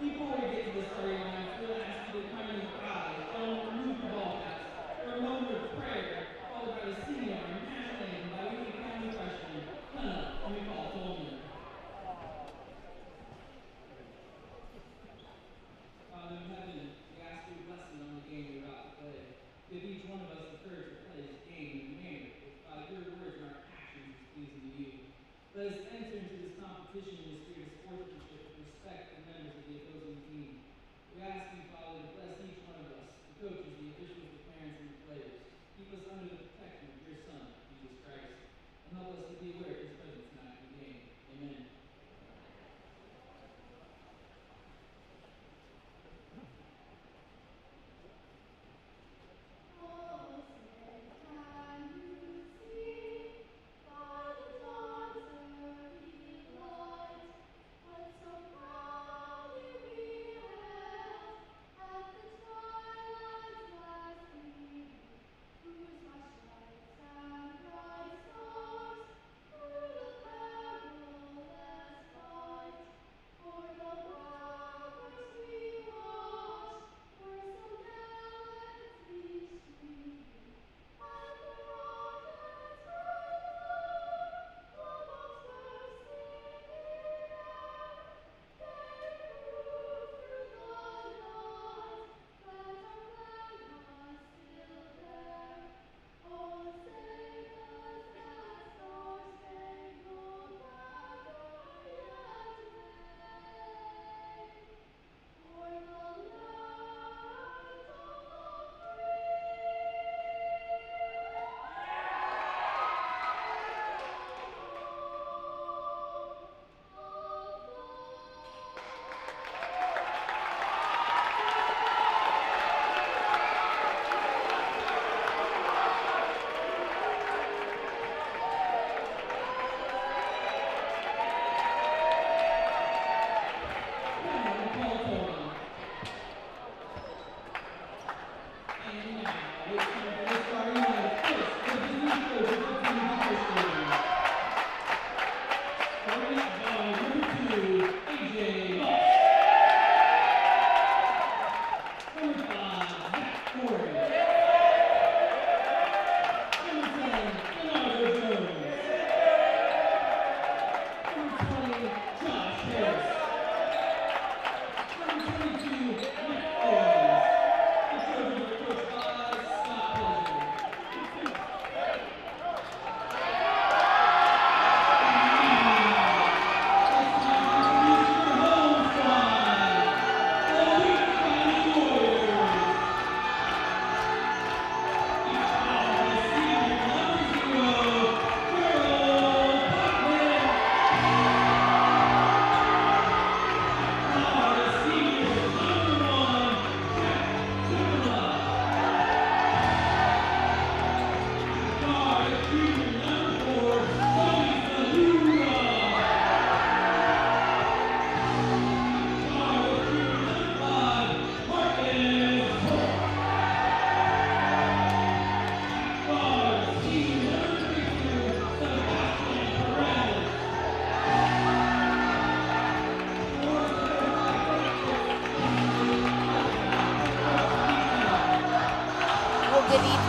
Before we get to the storyline, we'll ask you to kindly rise and remove the ball caps for a moment of prayer, followed by the senior and national anthem by Wheaton County freshman, Thonn, and we call Tolman. Father in heaven, we ask your blessing on the game we're about to play. Give each one of us the courage to play this game in a manner which by your words and our actions is pleasing to you. Let us enter into this competition in the spirit of sportsmanship with respect for members of the opposing team. We ask you, Father, to bless each one of us, the coaches, the officials, the parents, and the players. Keep us under the protection of your Son, Jesus Christ, and help us to be aware of his presence tonight in the game. Amen.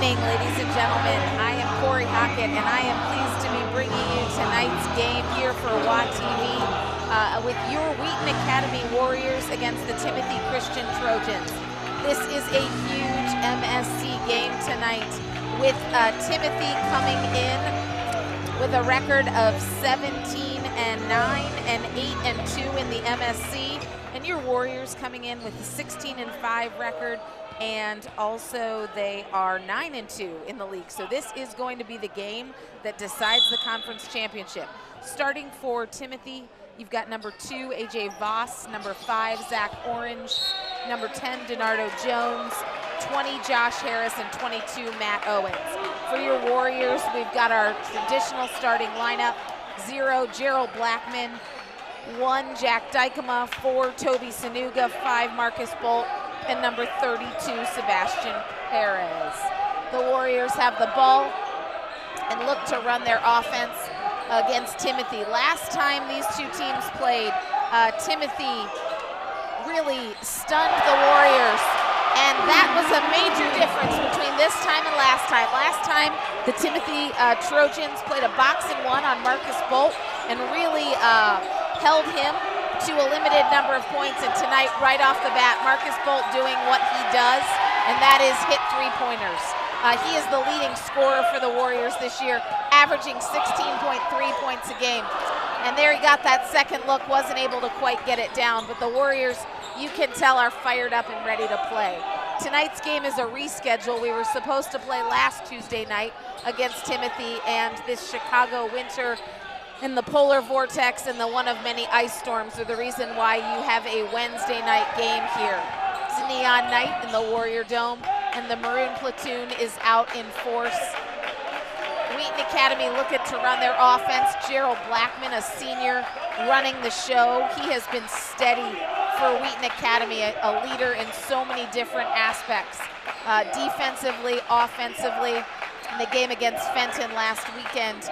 Ladies and gentlemen, I am Corey Hockett, and I am pleased to be bringing you tonight's game here for WA TV with your Wheaton Academy Warriors against the Timothy Christian Trojans. This is a huge MSC game tonight with Timothy coming in with a record of 17-9 and 8-2 in the MSC, and your Warriors coming in with a 16-5 record. And also they are 9-2 in the league. So this is going to be the game that decides the conference championship. Starting for Timothy, you've got number 2, AJ Voss, number 5, Zach Orange, number 10, DiNardo Jones, 20, Josh Harris, and 22, Matt Owens. For your Warriors, we've got our traditional starting lineup: 0, Gerald Blackmon, 1, Jack Dykema, 4, Oluwatobi Sonuga, 5, Marcus Bult, and number 32, Sebastian Pares. The Warriors have the ball and look to run their offense against Timothy. Last time these two teams played, Timothy really stunned the Warriors. And that was a major difference between this time and last time. Last time, the Timothy Trojans played a boxing one on Marcus Bult and really held him to a limited number of points. And tonight, right off the bat, Marcus Bult doing what he does, and that is hit three-pointers. He is the leading scorer for the Warriors this year, averaging 16.3 points a game. And there he got that second look, wasn't able to quite get it down, but the Warriors, you can tell, are fired up and ready to play. Tonight's game is a reschedule. We were supposed to play last Tuesday night against Timothy, and this Chicago winter and the polar vortex and the one of many ice storms are the reason why you have a Wednesday night game here. It's a neon night in the Warrior Dome, and the Maroon Platoon is out in force. Wheaton Academy looking to run their offense. Gerald Blackmon, a senior, running the show. He has been steady for Wheaton Academy, a leader in so many different aspects. Defensively, offensively. In the game against Fenton last weekend,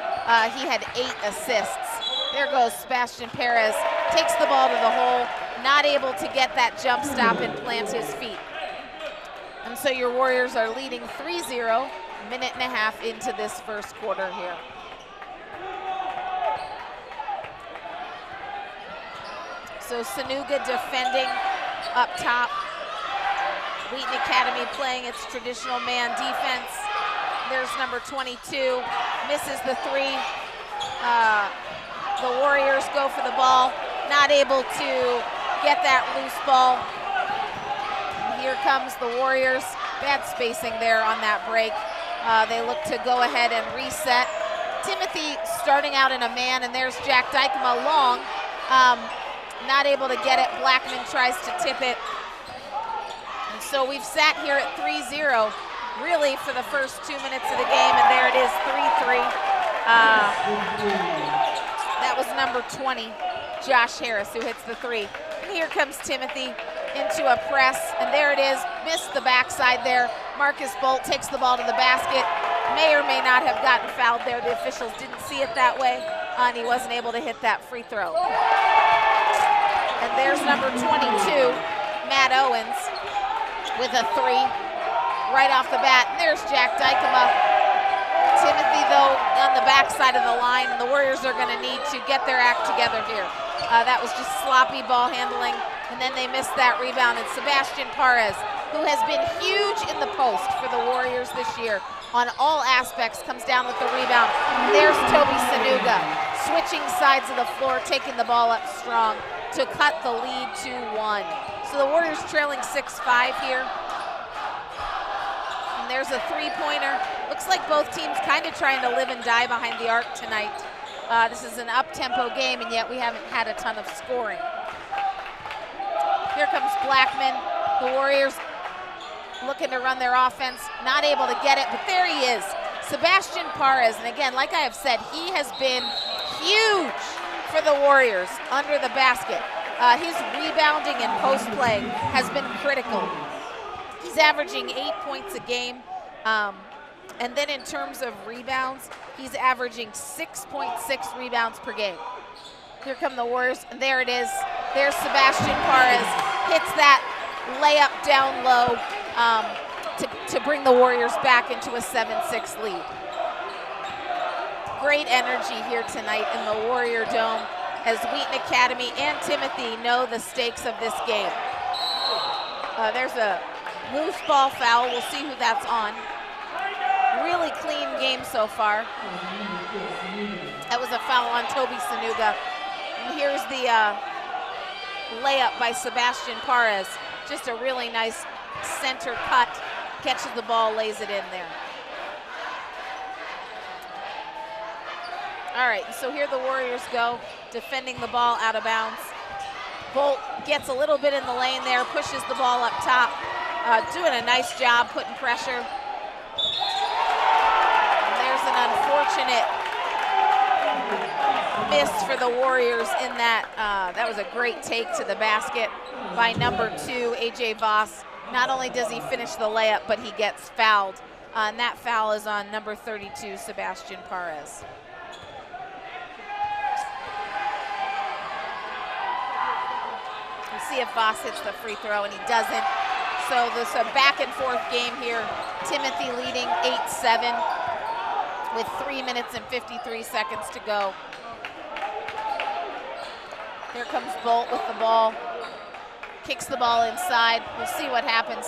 he had 8 assists. There goes Sebastian Pares, takes the ball to the hole, not able to get that jump stop and plant his feet. And so your Warriors are leading 3-0, minute and a half into this first quarter here. So Sonuga defending up top. Wheaton Academy playing its traditional man defense. There's number 22, misses the three. The Warriors go for the ball, not able to get that loose ball. Here comes the Warriors. Bad spacing there on that break. They look to go ahead and reset. Timothy starting out in a man, and there's Jack Dykema long. Not able to get it. Blackmon tries to tip it. And so we've sat here at 3-0 really for the first 2 minutes of the game, and there it is, 3-3. That was number 20, Josh Harris, who hits the three. And here comes Timothy into a press, and there it is, missed the backside there. Marcus Bult takes the ball to the basket. May or may not have gotten fouled there. The officials didn't see it that way, and he wasn't able to hit that free throw. And there's number 22, Matt Owens, with a three right off the bat. And there's Jack Dykema. Timothy, though, on the backside of the line, and the Warriors are going to need to get their act together here. That was just sloppy ball handling, and then they missed that rebound. And Sebastian Pares, who has been huge in the post for the Warriors this year on all aspects, comes down with the rebound. And there's Toby Sonuga, switching sides of the floor, taking the ball up strong to cut the lead to 1. So the Warriors trailing 6-5 here. And there's a three-pointer. Looks like both teams kind of trying to live and die behind the arc tonight. This is an up-tempo game, and yet we haven't had a ton of scoring. Here comes Blackmon. The Warriors looking to run their offense, not able to get it, but there he is, Sebastian Pares. And again, like I have said, he has been huge for the Warriors under the basket. His rebounding and post play has been critical. He's averaging 8 points a game. And then in terms of rebounds, he's averaging 6.6 rebounds per game. Here come the Warriors, and there it is. There's Sebastian Pares, hits that layup down low to bring the Warriors back into a 7-6 lead. Great energy here tonight in the Warrior Dome as Wheaton Academy and Timothy know the stakes of this game. There's a loose ball foul. We'll see who that's on. Really clean game so far. That was a foul on Toby Sonuga. And here's the layup by Sebastian Pares. Just a really nice center cut. Catches the ball, lays it in there. All right, so here the Warriors go, defending the ball out of bounds. Bult gets a little bit in the lane there, pushes the ball up top, doing a nice job putting pressure. And there's an unfortunate miss for the Warriors in that. That was a great take to the basket by number 2, A.J. Voss. Not only does he finish the layup, but he gets fouled. And that foul is on number 32, Sebastian Pares. see if Voss hits the free throw, and he doesn't. So this a back and forth game here. Timothy leading 8-7 with 3 minutes and 53 seconds to go. Here comes Bult with the ball. Kicks the ball inside. We'll see what happens.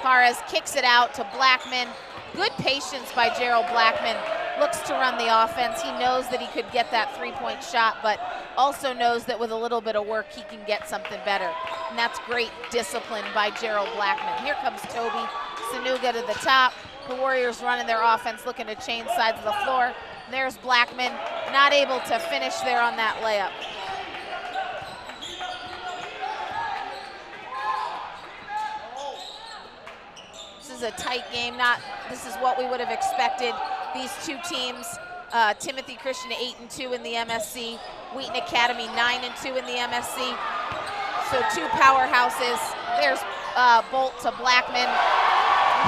Pares kicks it out to Blackmon. Good patience by Gerald Blackmon. Looks to run the offense. He knows that he could get that three-point shot, but also knows that with a little bit of work, he can get something better. And that's great discipline by Gerald Blackmon. Here comes Toby Sonuga to the top. The Warriors running their offense, looking to change sides of the floor. And there's Blackmon, not able to finish there on that layup. This is a tight game. This is what we would have expected. These two teams, Timothy Christian 8-2 in the MSC, Wheaton Academy 9-2 in the MSC. So two powerhouses. There's Bult to Blackmon.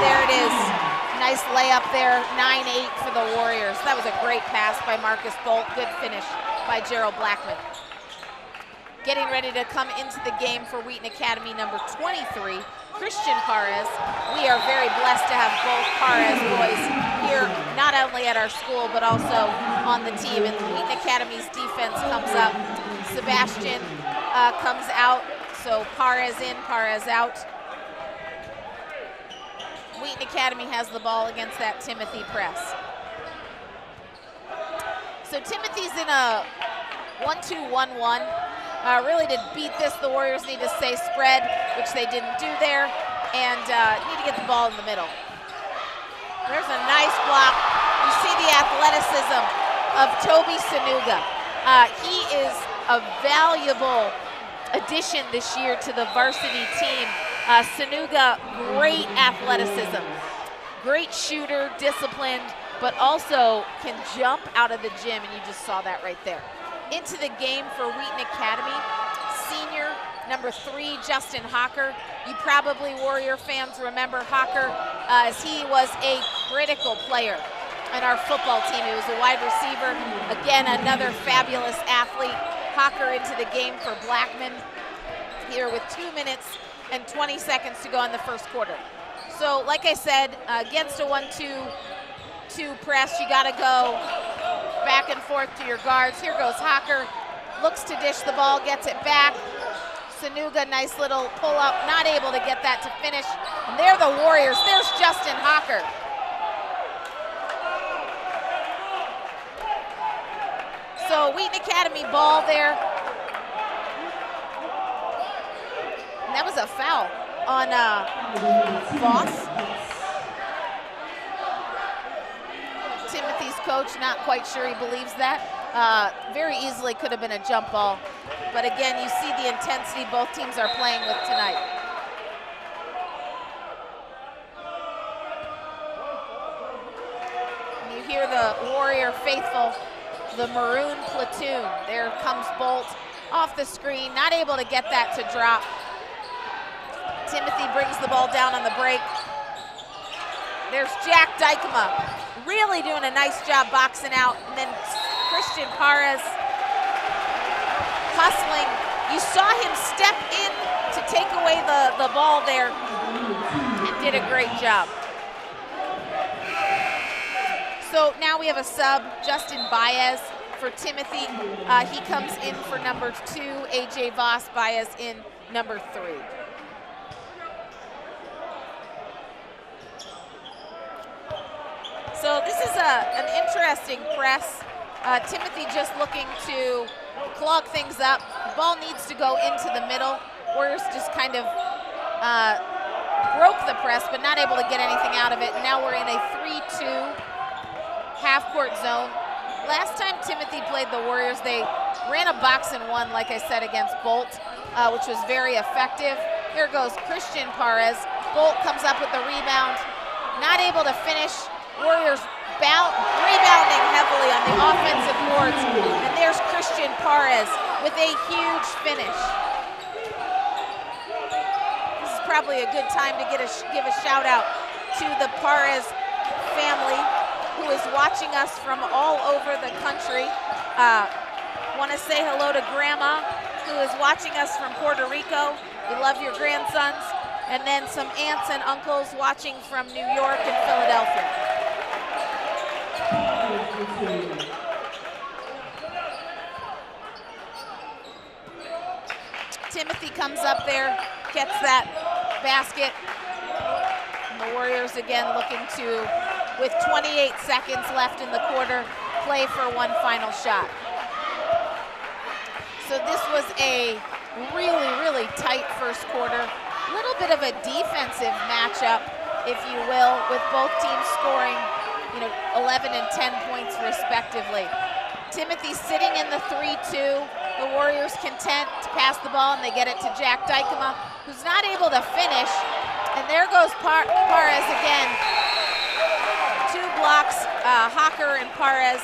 There it is. Nice layup there, 9-8 for the Warriors. That was a great pass by Marcus Bult. Good finish by Gerald Blackmon. Getting ready to come into the game for Wheaton Academy, number 23, Christian Pares. We are very blessed to have both Pares boys here, not only at our school, but also on the team. And Wheaton Academy's defense comes up. Sebastian comes out, so Pares in, Pares out. Wheaton Academy has the ball against that Timothy press. So Timothy's in a 1-2-1-1. Really to beat this, the Warriors need to stay spread, which they didn't do there, and need to get the ball in the middle. There's a nice block. You see the athleticism of Toby Sonuga. He is a valuable addition this year to the varsity team. Sonuga, great athleticism, great shooter, disciplined, but also can jump out of the gym, and you just saw that right there. Into the game for Wheaton Academy, senior, number 3, Justin Hocker. You probably, Warrior fans, remember Hocker as he was a critical player in our football team. He was a wide receiver. Again, another fabulous athlete. Hocker into the game for Blackmon here with 2 minutes and 20 seconds to go in the first quarter. So, like I said, against a 1-2-2 press, you gotta go back and forth to your guards. Here goes Hocker, looks to dish the ball, gets it back. Sonuga, nice little pull up, not able to get that to finish. And there the Warriors, there's Justin Hocker. So Wheaton Academy ball there. And that was a foul on Voss. Timothy's coach, not quite sure he believes that. Very easily could have been a jump ball. But again, you see the intensity both teams are playing with tonight. And you hear the Warrior faithful, the maroon platoon. There comes Bult off the screen, not able to get that to drop. Timothy brings the ball down on the break. There's Jack Dykema, really doing a nice job boxing out. And then Christian Pares hustling. You saw him step in to take away the ball there and did a great job. So now we have a sub, Justin Baez for Timothy. He comes in for number 2, AJ Voss. Baez in number 3. So this is an interesting press. Timothy just looking to clog things up. The ball needs to go into the middle. Warriors just kind of broke the press, but not able to get anything out of it. And now we're in a 3-2 half-court zone. Last time Timothy played the Warriors, they ran a box and one, like I said, against Bult, which was very effective. Here goes Christian Pares. Bult comes up with the rebound, not able to finish. Warriors rebounding heavily on the offensive boards. And there's Christian Pares with a huge finish. This is probably a good time to give a shout out to the Pares family who is watching us from all over the country. Want to say hello to Grandma, who is watching us from Puerto Rico. We love your grandsons. And then some aunts and uncles watching from New York and Philadelphia. Timothy comes up there, gets that basket. And the Warriors again looking to, with 28 seconds left in the quarter, play for one final shot. So this was a really, really tight first quarter. A little bit of a defensive matchup, if you will, with both teams scoring, 11 and 10 points respectively. Timothy sitting in the 3-2. The Warriors content to pass the ball, and they get it to Jack Dykema, who's not able to finish. And there goes Pares again. 2 blocks, Hocker and Pares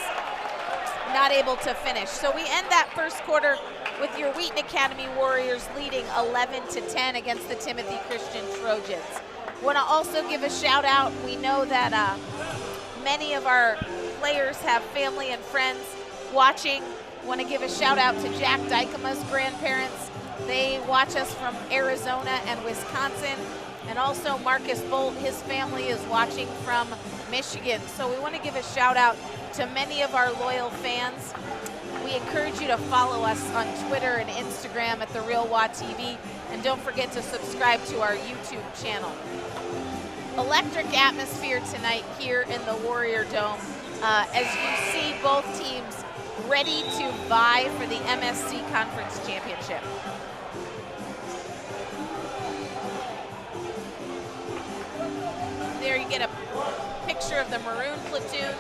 not able to finish. So we end that first quarter with your Wheaton Academy Warriors leading 11-10 against the Timothy Christian Trojans. Want to also give a shout out. We know that many of our players have family and friends watching. Want to give a shout out to Jack Dykema's grandparents. They watch us from Arizona and Wisconsin. And also Marcus Bult, his family is watching from Michigan. So we want to give a shout out to many of our loyal fans. We encourage you to follow us on Twitter and Instagram at The Real Wa TV, and don't forget to subscribe to our YouTube channel. Electric atmosphere tonight here in the Warrior Dome. As you see, both teams ready to vie for the MSC Conference Championship. There you get a picture of the Maroon platoon,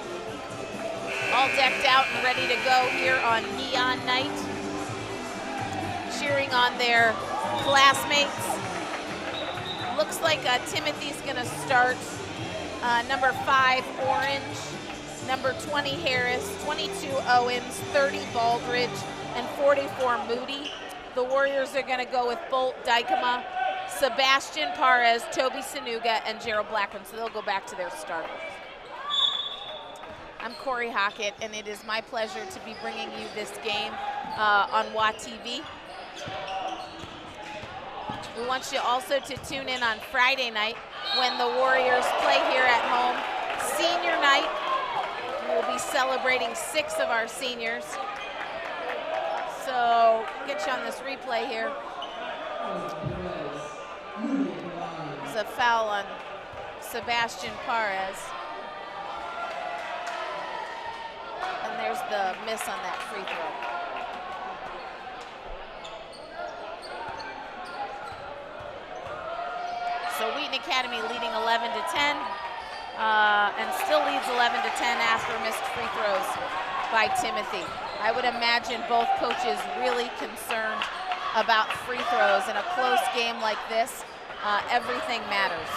all decked out and ready to go here on Neon Night, cheering on their classmates. Looks like Timothy's gonna start. Number 5, Orange, number 20, Harris, 22, Owens, 30, Baldridge, and 44, Moody. The Warriors are gonna go with Bult, Dykema, Sebastian Pares, Oluwatobi Sonuga, and Gerald Blackmon, so they'll go back to their starters. I'm Corey Hockett, and it is my pleasure to be bringing you this game on WA TV. We want you also to tune in on Friday night when the Warriors play here at home. Senior night, we'll be celebrating 6 of our seniors. So get you on this replay here. There's a foul on Sebastian Pares. And there's the miss on that free throw. So Wheaton Academy leading 11-10, and still leads 11-10 after missed free throws by Timothy. I would imagine both coaches really concerned about free throws. In a close game like this, everything matters.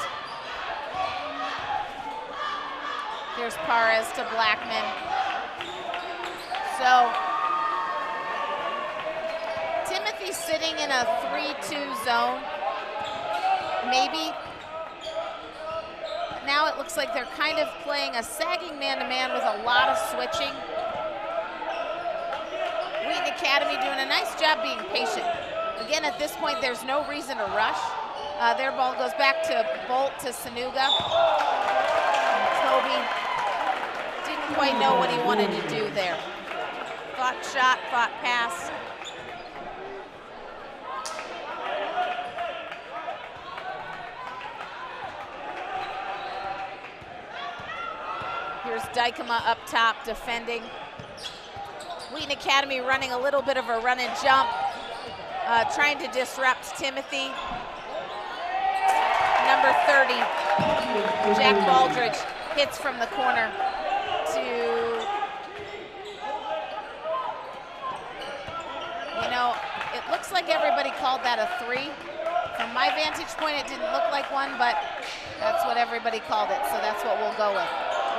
Here's Pares to Blackmon. So Timothy's sitting in a 3-2 zone. Maybe. Now it looks like they're kind of playing a sagging man-to-man with a lot of switching. Wheaton Academy doing a nice job being patient. Again, at this point, there's no reason to rush. Their ball goes back to Bult to Sonuga. Toby didn't quite know what he wanted to do there. Thought shot, thought pass. Here's Dykema up top defending. Wheaton Academy running a little bit of a run and jump, trying to disrupt Timothy. Number 30, Jack Baldridge, hits from the corner to, it looks like everybody called that a 3. From my vantage point, it didn't look like one, but that's what everybody called it, so that's what we'll go with.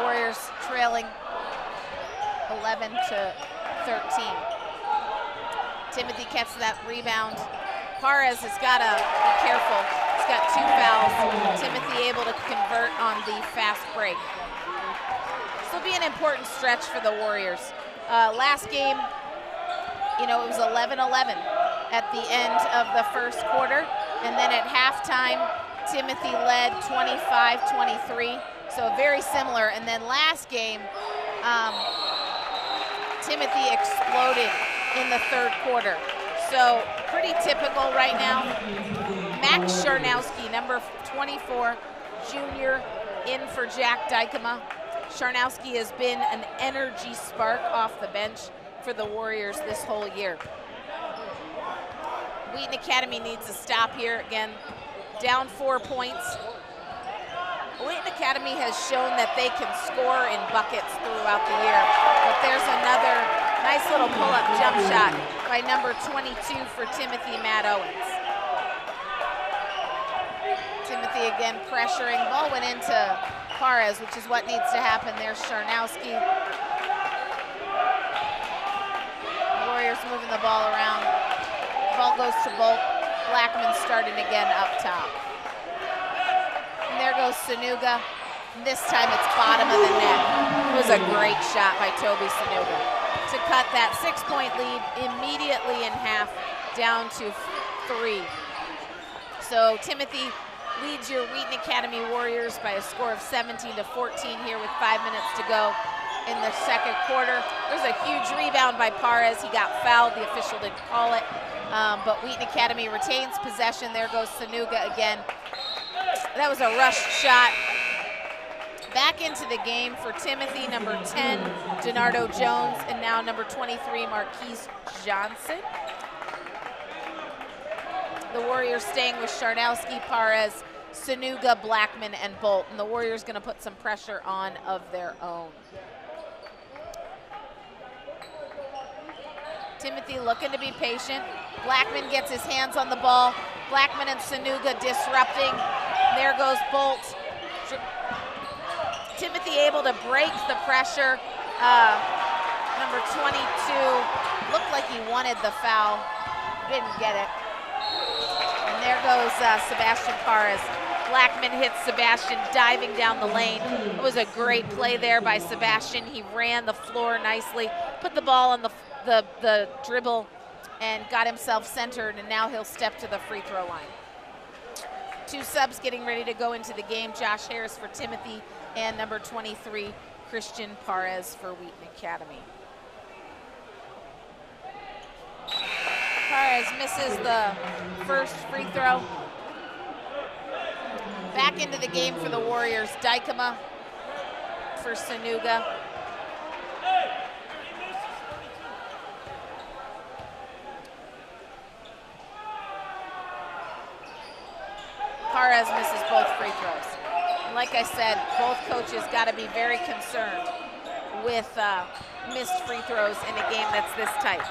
Warriors trailing 11-13. Timothy gets that rebound. Pares has got to be careful. He's got 2 fouls. Timothy able to convert on the fast break. This will be an important stretch for the Warriors. Last game, it was 11-11 at the end of the first quarter. And then at halftime, Timothy led 25-23, so very similar. And then last game, Timothy exploded in the third quarter. So pretty typical right now. Max Scharnowski, number 24, junior, in for Jack Dykema. Scharnowski has been an energy spark off the bench for the Warriors this whole year. Wheaton Academy needs a stop here. Again, down 4 points. Wheaton Academy has shown that they can score in buckets throughout the year, but there's another nice little pull-up jump shot by number 22 for Timothy, Matt Owens. Timothy again pressuring. Ball went into Pares, which is what needs to happen. There's Scharnowski. Warriors moving the ball around. Ball goes to Bult. Blackmon starting again up top. And there goes Sonuga. And this time it's bottom of the net. It was a great shot by Tobi Sonuga to cut that 6-point lead immediately in half down to 3. So Timothy leads your Wheaton Academy Warriors by a score of 17-14 here with 5 minutes to go in the second quarter. There's a huge rebound by Pares. He got fouled. The official didn't call it. But Wheaton Academy retains possession. There goes Sonuga again. That was a rushed shot. Back into the game for Timothy, number 10, Donardo Jones, and now number 23, Marquise Johnson. The Warriors staying with Scharnowski, Pares, Sonuga, Blackmon, and Bult. And the Warriors gonna put some pressure on of their own. Timothy looking to be patient. Blackmon gets his hands on the ball. Blackmon and Sonuga disrupting. There goes Bult. Timothy able to break the pressure. Number 22 looked like he wanted the foul, didn't get it. And there goes Sebastian Pares. Blackmon hits Sebastian diving down the lane. It was a great play there by Sebastian. He ran the floor nicely, put the ball on the dribble, and got himself centered, and now he'll step to the free throw line. 2 subs getting ready to go into the game. Josh Harris for Timothy and number 23, Christian Pares for Wheaton Academy. Pares misses the first free throw. Back into the game for the Warriors. Dykema for Sonuga. Pares misses both free throws. And like I said, both coaches got to be very concerned with missed free throws in a game that's this tight.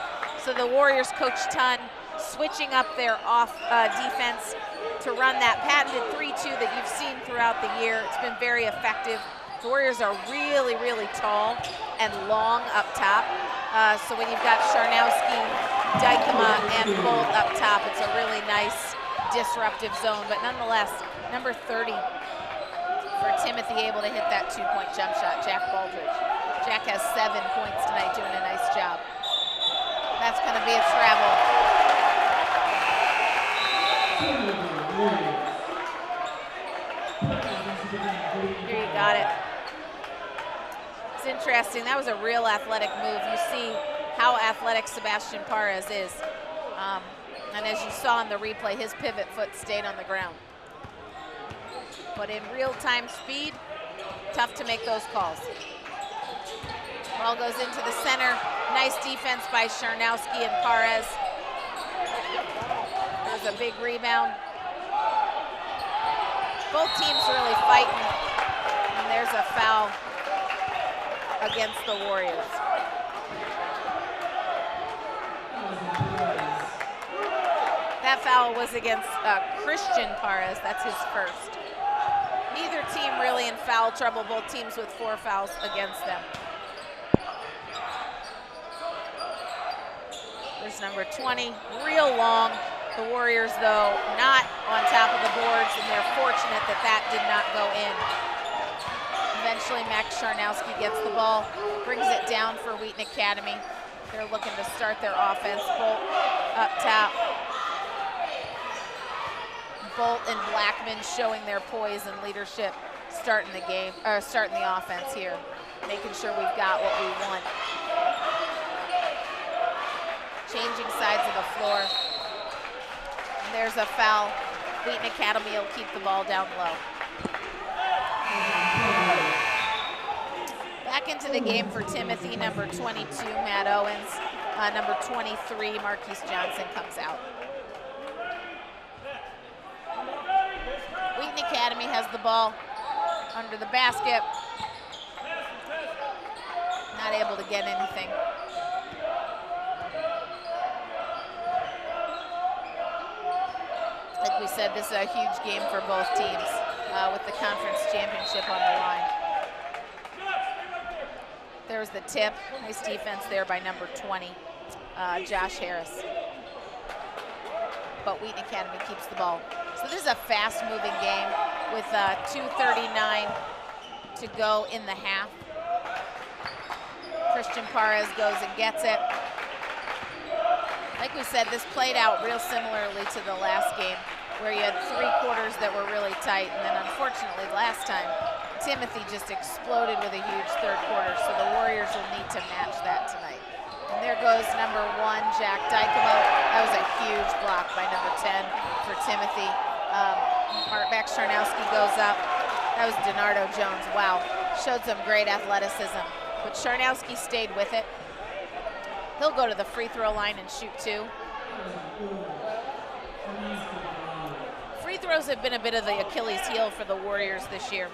So the Warriors coach Thonn switching up their defense to run that patented 3-2 that you've seen throughout the year. It's been very effective. The Warriors are really, really tall and long up top. So when you've got Scharnowski, Dykema, and Bult up top, it's a really nice disruptive zone. But nonetheless, number 30 for Timothy able to hit that 2-point jump shot, Jack Baldridge. Jack has 7 points tonight, doing a nice job. That's going to be a travel. Here you got it. It's interesting. That was a real athletic move. You see how athletic Sebastian Pares is. And as you saw in the replay, his pivot foot stayed on the ground. But in real-time speed, tough to make those calls. Ball goes into the center. Nice defense by Scharnowski and Pares. There's a big rebound. Both teams really fighting. And there's a foul against the Warriors. That foul was against Christian Pares. That's his first. Neither team really in foul trouble. Both teams with 4 fouls against them. There's number 20, real long. The Warriors, though, not on top of the boards, and they're fortunate that that did not go in. Eventually, Max Scharnowski gets the ball, brings it down for Wheaton Academy. They're looking to start their offense. Bult up top. Bult and Blackmon showing their poise and leadership, starting the game, or starting the offense here, making sure we've got what we want. Changing sides of the floor. And there's a foul. Wheaton Academy will keep the ball down low. Back into the game for Timothy, number 22, Matt Owens. Number 23, Marquise Johnson comes out. Wheaton Academy has the ball under the basket. Not able to get anything. Like we said, this is a huge game for both teams with the conference championship on the line. There's the tip. Nice defense there by number 20, Josh Harris. But Wheaton Academy keeps the ball. So this is a fast-moving game with 2:39 to go in the half. Christian Pares goes and gets it. Like we said, this played out real similarly to the last game, where you had 3 quarters that were really tight, and then unfortunately last time, Timothy just exploded with a huge 3rd quarter, so the Warriors will need to match that tonight. And there goes number 1, Jack Dykema. That was a huge block by number 10 for Timothy. Maxwell Scharnowski goes up. That was DiNardo Jones. Wow, showed some great athleticism. But Scharnowski stayed with it. He'll go to the free throw line and shoot 2. Free throws have been a bit of the Achilles heel for the Warriors this year.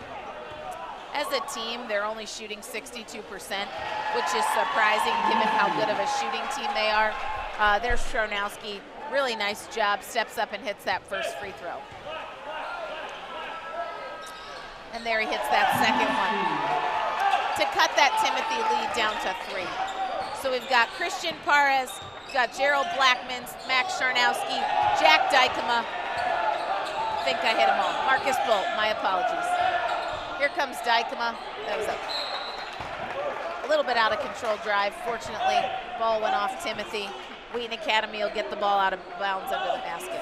As a team, they're only shooting 62%, which is surprising given how good of a shooting team they are. There's Scharnowski, really nice job, steps up and hits that first free throw. And there he hits that second one to cut that Timothy lead down to 3. So we've got Christian Pares, we've got Gerald Blackmon, Max Scharnowski, Jack Dykema. I think I hit them all. Marcus Bult, my apologies. Here comes Dykema. That was a little bit out of control drive. Fortunately, ball went off Timothy. Wheaton Academy will get the ball out of bounds under the basket.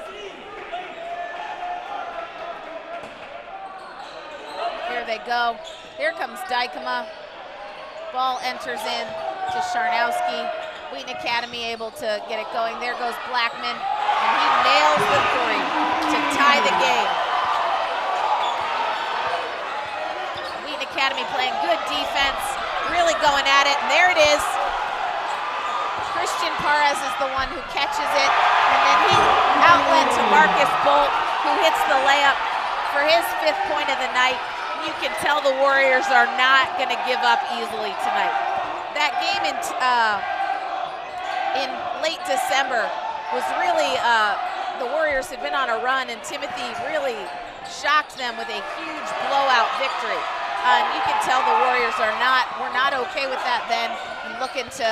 Here they go. Here comes Dykema. Ball enters in to Scharnowski. Wheaton Academy able to get it going. There goes Blackmon, and he nails the 3 to tie the game. Wheaton Academy playing good defense, really going at it, and there it is. Christian Pares is the one who catches it, and then he outlet to Marcus Bult, who hits the layup for his 5th point of the night. You can tell the Warriors are not going to give up easily tonight. That game in late December was really, the Warriors had been on a run, and Timothy really shocked them with a huge blowout victory. And you can tell the Warriors were not okay with that then, and looking to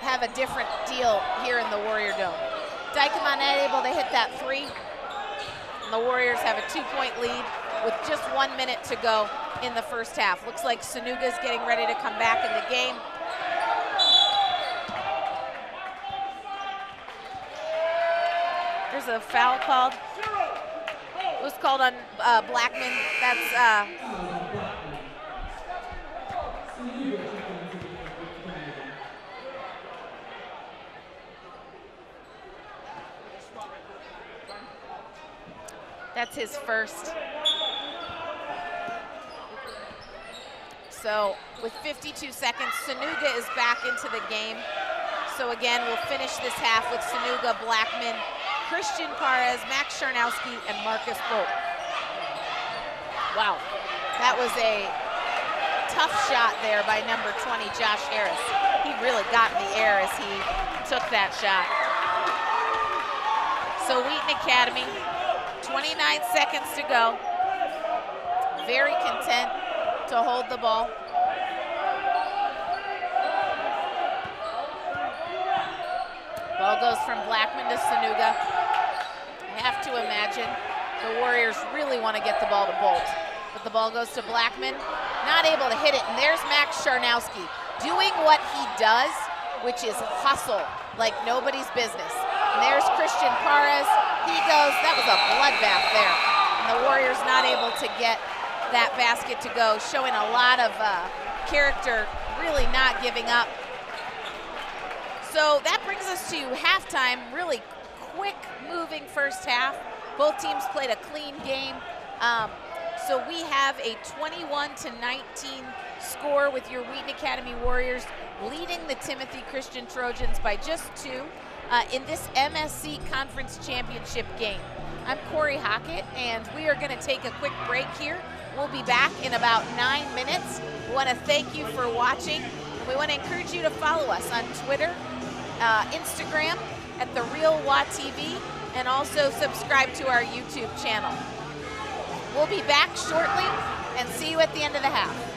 have a different deal here in the Warrior Dome. Dykema not able to hit that 3, and the Warriors have a 2-point lead with just 1 minute to go in the first half. Looks like Sonuga's getting ready to come back in the game. There's a foul called. It was called on Blackmon. That's his first. So with 52 seconds, Sonuga is back into the game. So again, we'll finish this half with Sonuga, Blackmon, Christian Pares, Max Scharnowski, and Marcus Bult. Wow, that was a tough shot there by number 20, Josh Harris. He really got in the air as he took that shot. So Wheaton Academy, 29 seconds to go. Very content to hold the ball. Ball goes from Blackmon to Sonuga. I have to imagine the Warriors really want to get the ball to Bult. But the ball goes to Blackmon, not able to hit it. And there's Max Scharnowski doing what he does, which is hustle like nobody's business. And there's Christian Pares. He goes, that was a bloodbath there. And the Warriors not able to get that basket to go, showing a lot of character, really not giving up. So that brings us to halftime, really quick moving first half. Both teams played a clean game. So we have a 21-19 score with your Wheaton Academy Warriors leading the Timothy Christian Trojans by just 2 in this MSC Conference Championship game. I'm Corey Hockett, and we are going to take a quick break here. We'll be back in about 9 minutes. We want to thank you for watching. We want to encourage you to follow us on Twitter, Instagram at The Real WaTV, and also subscribe to our YouTube channel. We'll be back shortly and see you at the end of the half.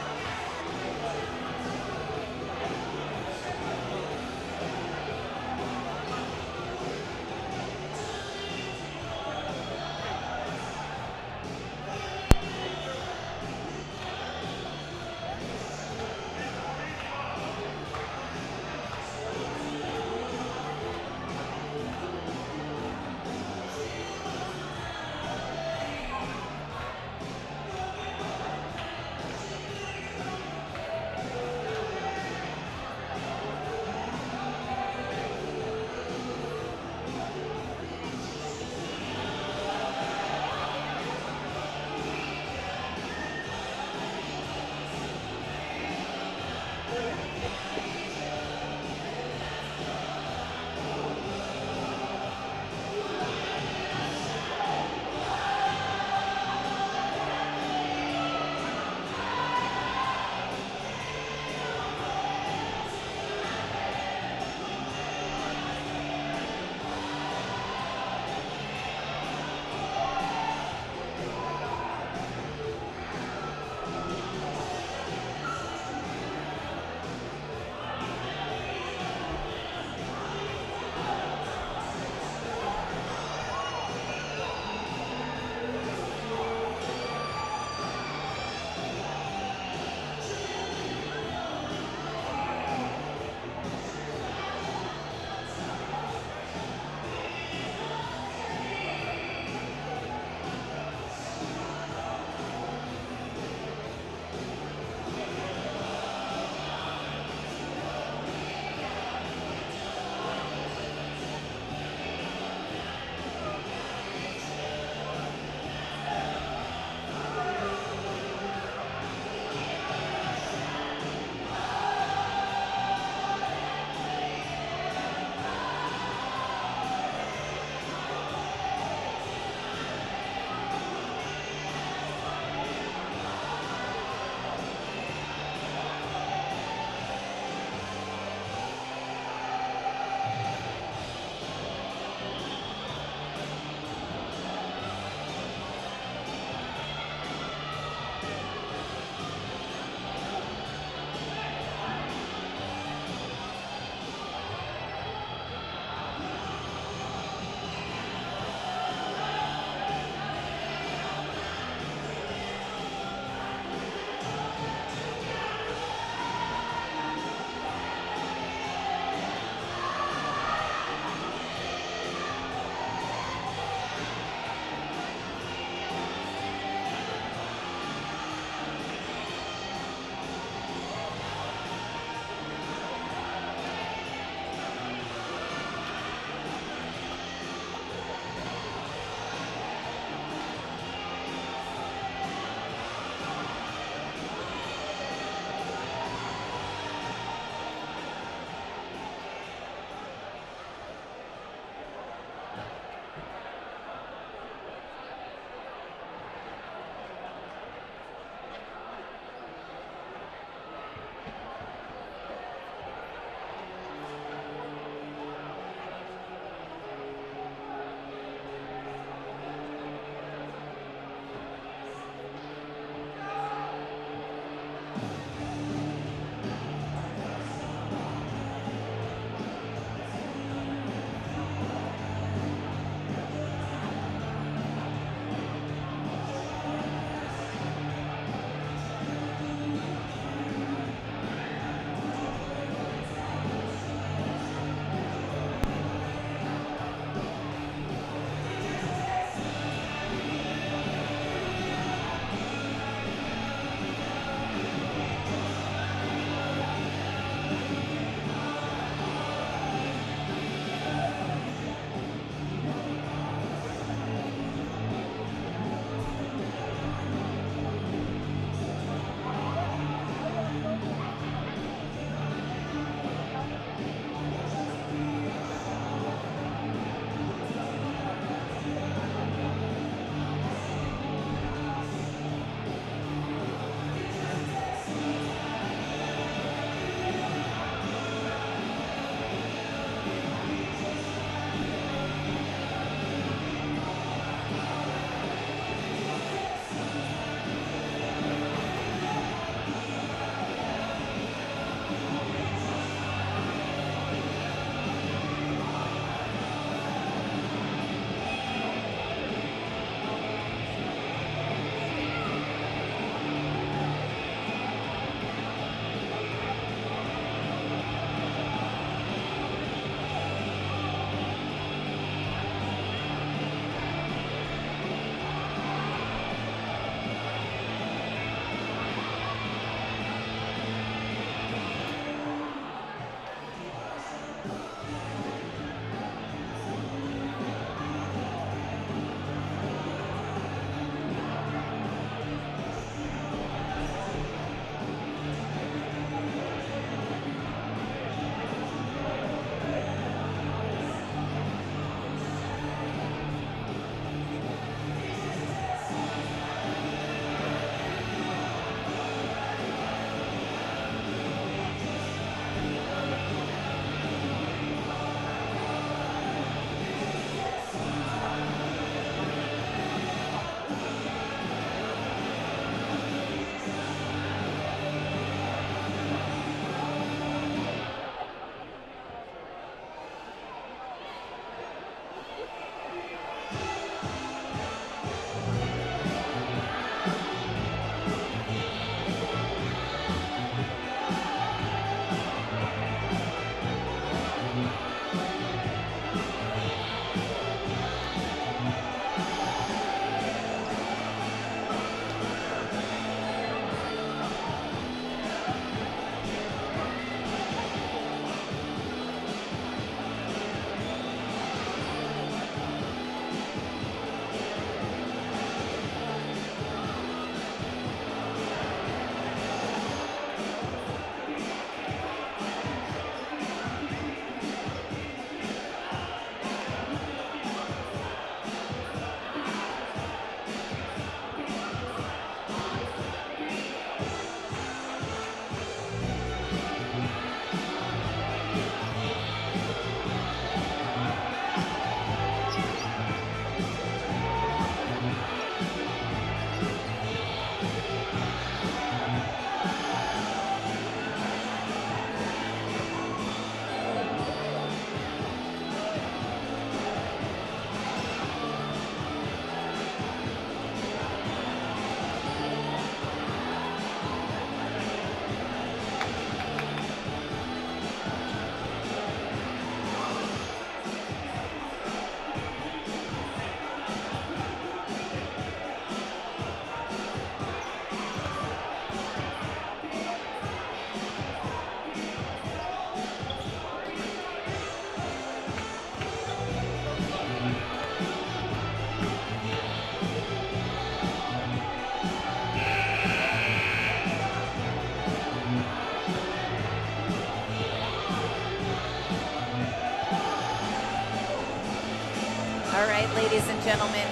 gentlemen.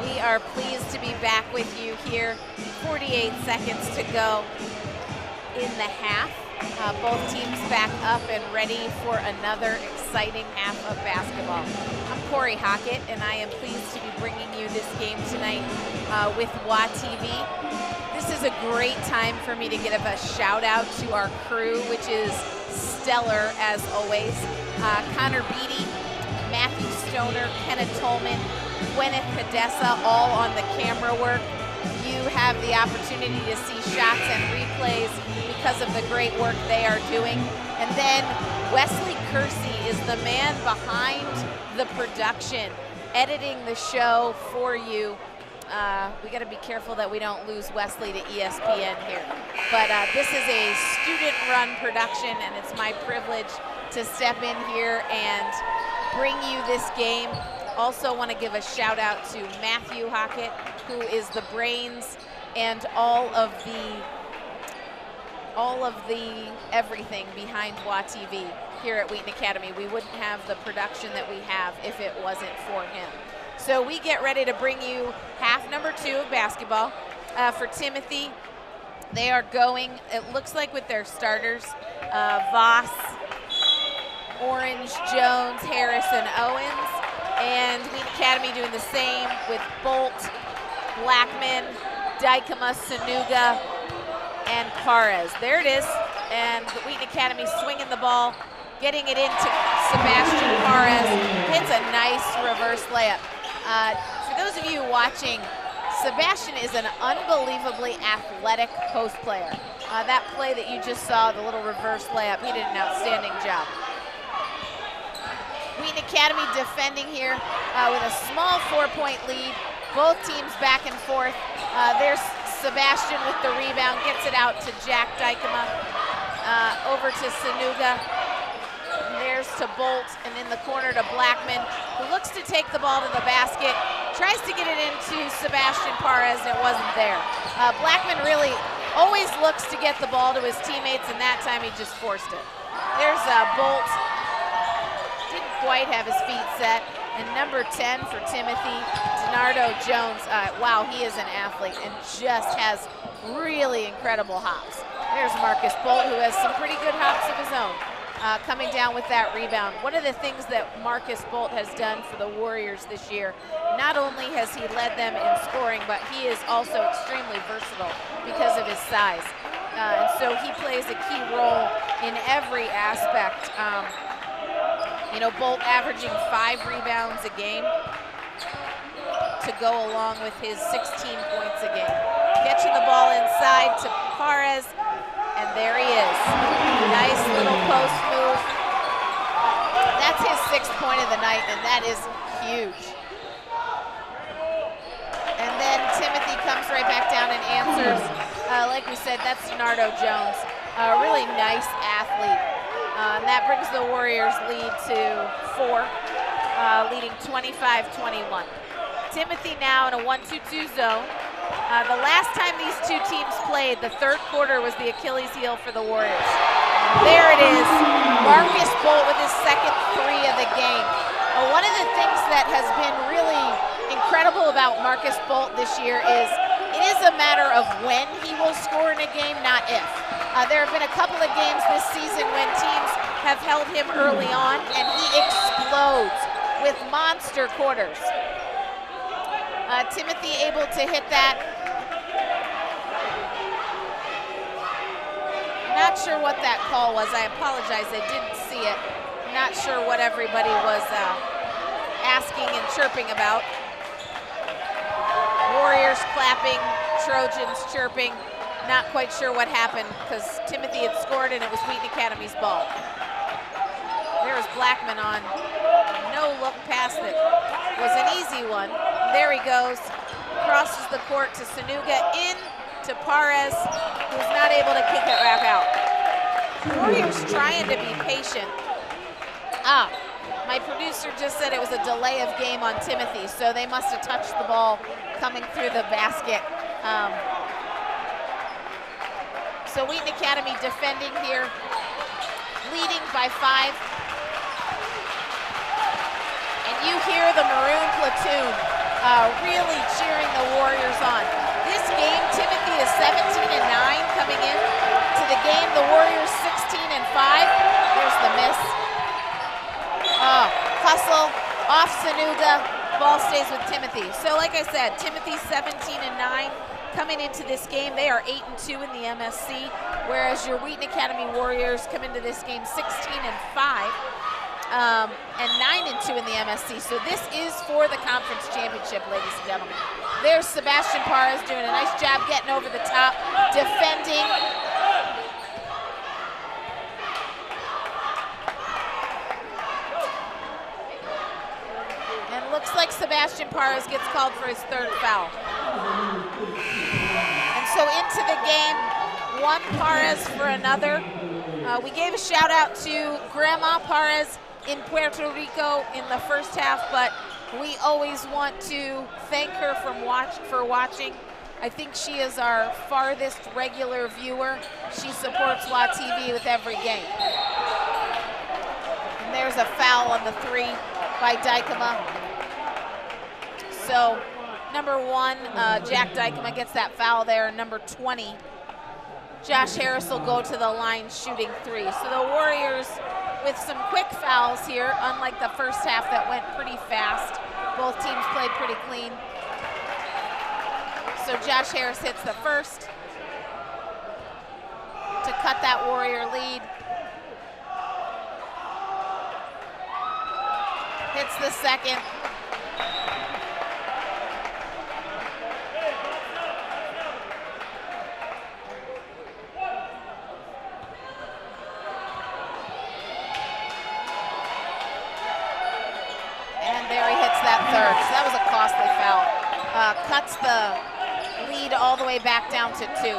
We are pleased to be back with you here. 48 seconds to go in the half. Both teams back up and ready for another exciting half of basketball. I'm Corey Hockett, and I am pleased to be bringing you this game tonight with WaTV. This is a great time for me to give a shout out to our crew, which is stellar as always. Connor Beatty, Matthew Stoner, Kenneth Tolman, Gwyneth Cadessa, all on the camera work. You have the opportunity to see shots and replays because of the great work they are doing. And then Wesley Kersey is the man behind the production, editing the show for you. We got to be careful that we don't lose Wesley to ESPN here. But this is a student-run production, and it's my privilege to step in here and bring you this game. Also want to give a shout out to Matthew Hockett, who is the brains and all of the everything behind WaTV here at Wheaton Academy. We wouldn't have the production that we have if it wasn't for him. So we get ready to bring you half number 2 of basketball. For Timothy, they are going, it looks like with their starters, Voss, Orange, Jones, Harris, and Owens. And Wheaton Academy doing the same with Bult, Blackmon, Dykema, Sonuga, and Pares. There it is. And the Wheaton Academy swinging the ball, getting it into Sebastian Pares. Hits a nice reverse layup. For those of you watching, Sebastian is an unbelievably athletic post player. That play that you just saw, the little reverse layup, he did an outstanding job. Wheaton Academy defending here with a small 4-point lead. Both teams back and forth. There's Sebastian with the rebound, gets it out to Jack Dykema, over to Sonuga. There's to Bult, and in the corner to Blackmon, who looks to take the ball to the basket, tries to get it into Sebastian Pares, and it wasn't there. Blackmon really always looks to get the ball to his teammates, and that time he just forced it. There's Bult, didn't quite have his feet set, and number 10 for Timothy, Donardo Jones. Wow, he is an athlete and just has really incredible hops. There's Marcus Bult, who has some pretty good hops of his own. Coming down with that rebound. One of the things that Marcus Bult has done for the Warriors this year, not only has he led them in scoring, but he is also extremely versatile because of his size. And so he plays a key role in every aspect. You know, Bult averaging 5 rebounds a game to go along with his 16 points a game. Catching the ball inside to Pares, and there he is. Nice little post move. That's his 6th point of the night, and that is huge. And then Timothy comes right back down and answers. Like we said, that's Donardo Jones. A really nice athlete. And that brings the Warriors lead to 4, leading 25-21. Timothy now in a 1-2-2 zone. The last time these two teams played, the 3rd quarter was the Achilles heel for the Warriors. There it is, Marcus Bult with his 2nd 3 of the game. One of the things that has been really incredible about Marcus Bult this year is it is a matter of when he will score in a game, not if. There have been a couple of games this season when teams have held him early on, and he explodes with monster quarters. Timothy able to hit that. Not sure what that call was. I apologize, I didn't see it. Not sure what everybody was asking and chirping about. Warriors clapping, Trojans chirping. Not quite sure what happened because Timothy had scored and it was Wheaton Academy's ball. There was Blackmon on. No look past it. Was an easy one. There he goes. Crosses the court to Sonuga, in to Pares, who's not able to kick it back out. Warriors trying to be patient. My producer just said it was a delay of game on Timothy, so they must have touched the ball coming through the basket. So Wheaton Academy defending here, leading by 5. And you hear the Maroon platoon. really cheering the Warriors on. This game, Timothy is 17-9 coming in to the game. The Warriors 16-5. There's the miss. Hustle off Sonuga. Ball stays with Timothy. So like I said, Timothy 17-9 coming into this game. They are 8-2 in the MSC, whereas your Wheaton Academy Warriors come into this game 16-5 and 9-2 in the MSC. So this is for the conference championship, ladies and gentlemen. There's Sebastian Pares doing a nice job getting over the top, defending. Looks like Sebastian Pares gets called for his third foul. And so into the game, one Pares for another. We gave a shout out to Grandma Pares in Puerto Rico in the first half, but we always want to thank her for watching. I think she is our farthest regular viewer. She supports WA TV with every game. And there's a foul on the three by Dykema. So number 1, Jack Dykema gets that foul there. Number 20, Josh Harris will go to the line shooting 3. So the Warriors with some quick fouls here, unlike the first half that went pretty fast. Both teams played pretty clean. So Josh Harris hits the first to cut that Warrior lead. Hits the second. So that was a costly foul. Cuts the lead all the way back down to 2.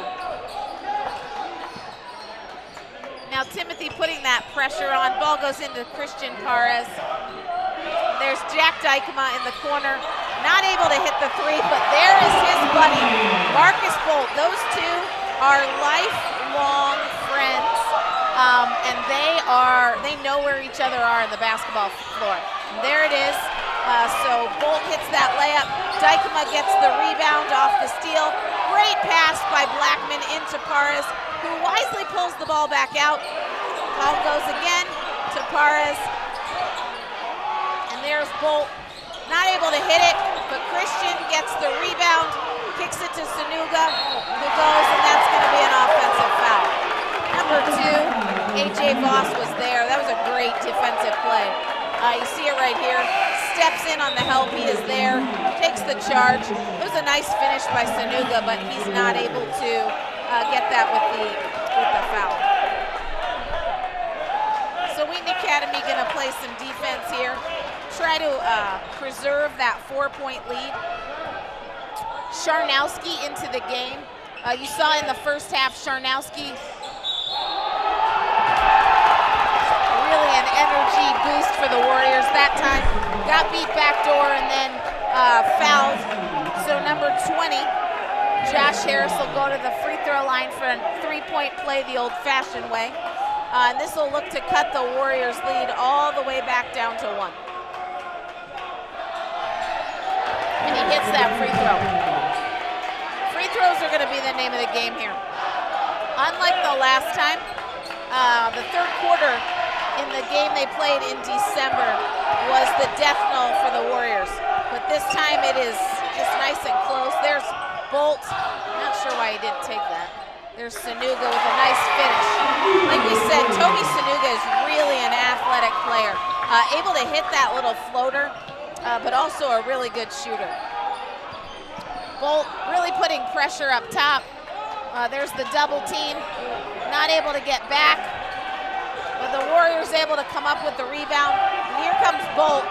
Now Timothy putting that pressure on. Ball goes into Christian Pares. There's Jack Dykema in the corner. Not able to hit the 3, but there is his buddy, Marcus Bult. Those two are lifelong friends, and they know where each other are in the basketball floor. And there it is. So Bult hits that layup. Dykema gets the rebound off the steal. Great pass by Blackmon into Pares, who wisely pulls the ball back out. Ball goes again to Pares. And there's Bult. Not able to hit it, but Christian gets the rebound, kicks it to Sonuga, who goes, and that's going to be an offensive foul. Number 2, A.J. Voss was there. That was a great defensive play. You see it right here. Steps in on the help, he is there, takes the charge. It was a nice finish by Sonuga, but he's not able to get that with the foul. So Wheaton Academy gonna play some defense here, try to preserve that 4-point lead. Scharnowski into the game. You saw in the first half, Scharnowski really an energy boost for the Warriors that time. Got beat backdoor and then fouled. So number 20, Josh Harris will go to the free throw line for a 3-point play the old-fashioned way. And this will look to cut the Warriors' lead all the way back down to 1. And he hits that free throw. Free throws are going to be the name of the game here. Unlike the last time, the third quarter in the game they played in December was the death knell for the Warriors. But this time it is just nice and close. There's Bult. I'm not sure why he didn't take that. There's Sonuga with a nice finish. Like we said, Toby Sonuga is really an athletic player. Able to hit that little floater, but also a really good shooter. Bult really putting pressure up top. There's the double team. Not able to get back. But the Warriors able to come up with the rebound. And here comes Bult.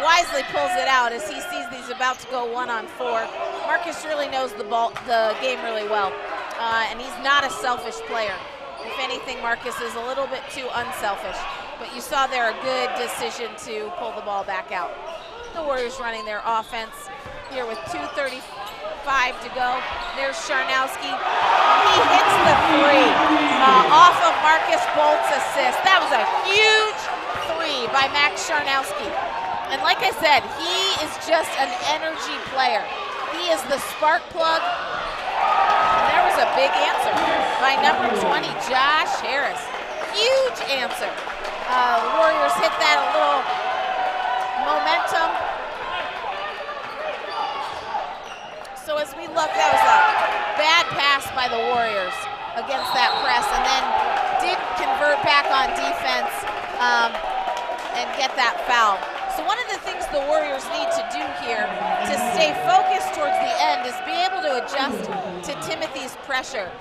Wisely pulls it out as he sees he's about to go 1-on-4. Marcus really knows the game really well. And he's not a selfish player. If anything, Marcus is a little bit too unselfish. But you saw there a good decision to pull the ball back out. The Warriors running their offense here with 2:35 to go. There's Scharnowski. He hits the 3 off of Marcus Bult's assist. That was a huge 3 by Max Scharnowski. And like I said, he is just an energy player. He is the spark plug. And there was a big answer by number 20, Josh Harris. Huge answer. The Warriors hit that a little momentum. So as we look, that was a bad pass by the Warriors against that press, and then did convert back on defense and get that foul. So one of the things the Warriors need to do here to stay focused towards the end is be able to adjust to Timothy's pressure.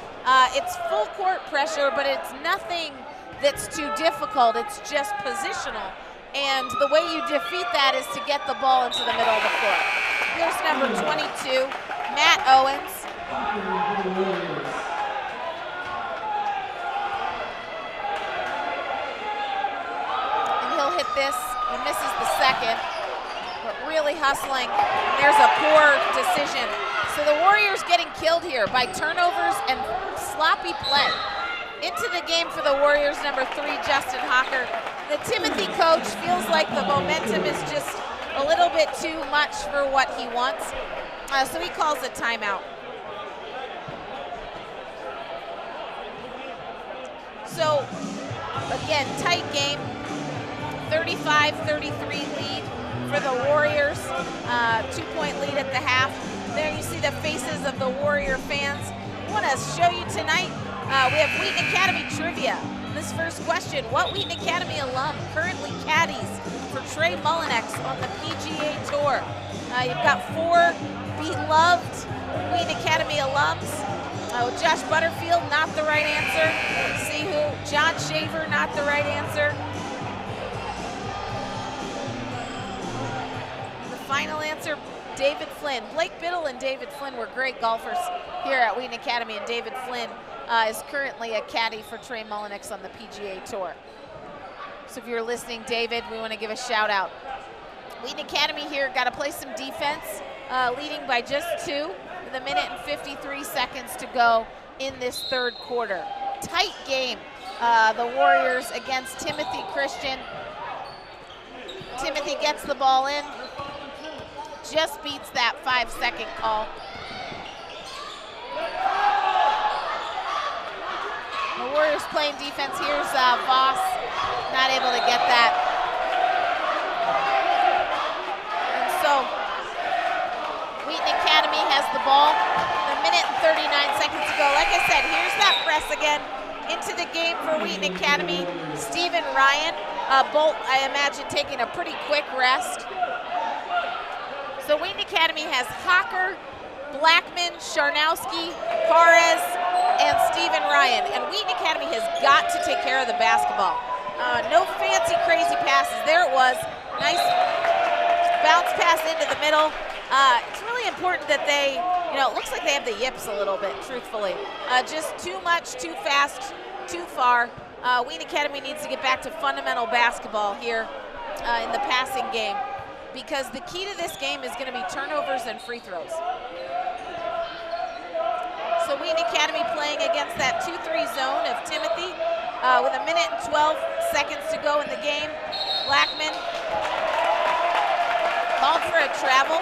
It's full court pressure, but it's nothing that's too difficult. It's just positional. And the way you defeat that is to get the ball into the middle of the court. Here's number 22, Matt Owens. And he'll hit this. He misses the second, but really hustling. There's a poor decision. So the Warriors getting killed here by turnovers and sloppy play. Into the game for the Warriors, number 3, Justin Hocker. The Timothy coach feels like the momentum is just a little bit too much for what he wants. So he calls a timeout. So, again, tight game. 35-33 lead for the Warriors. 2-point lead at the half. There you see the faces of the Warrior fans. I want to show you tonight, we have Wheaton Academy trivia. This first question, what Wheaton Academy alum currently caddies for Trey Mullinex on the PGA Tour? You've got 4 beloved Wheaton Academy alums. Josh Butterfield, not the right answer. Let's see who, John Shaver, not the right answer. The final answer, David Flynn. Blake Biddle and David Flynn were great golfers here at Wheaton Academy, and David Flynn is currently a caddy for Trey Mullinex on the PGA Tour. So if you're listening, David, we want to give a shout out. Wheaton Academy here got to play some defense, leading by just 2 with 1 minute and 53 seconds to go in this third quarter. Tight game, the Warriors against Timothy Christian. Timothy gets the ball in, just beats that 5-second call. The Warriors playing defense. Here's Voss, not able to get that. And so, Wheaton Academy has the ball. 1 minute and 39 seconds to go. Like I said, here's that press again. Into the game for Wheaton Academy, Stephen Ryan. Bult, I imagine, taking a pretty quick rest. So Wheaton Academy has Hocker, Blackmon, Scharnowski, Pares, and Stephen Ryan. And Wheaton Academy has got to take care of the basketball. No fancy, crazy passes. There it was. Nice bounce pass into the middle. It's really important that they, it looks like they have the yips a little bit, truthfully. Just too much, too fast, too far. Wheaton Academy needs to get back to fundamental basketball here in the passing game, because the key to this game is going to be turnovers and free throws. So Wheaton Academy playing against that 2-3 zone of Timothy with 1 minute and 12 seconds to go in the game. Blackmon called for a travel.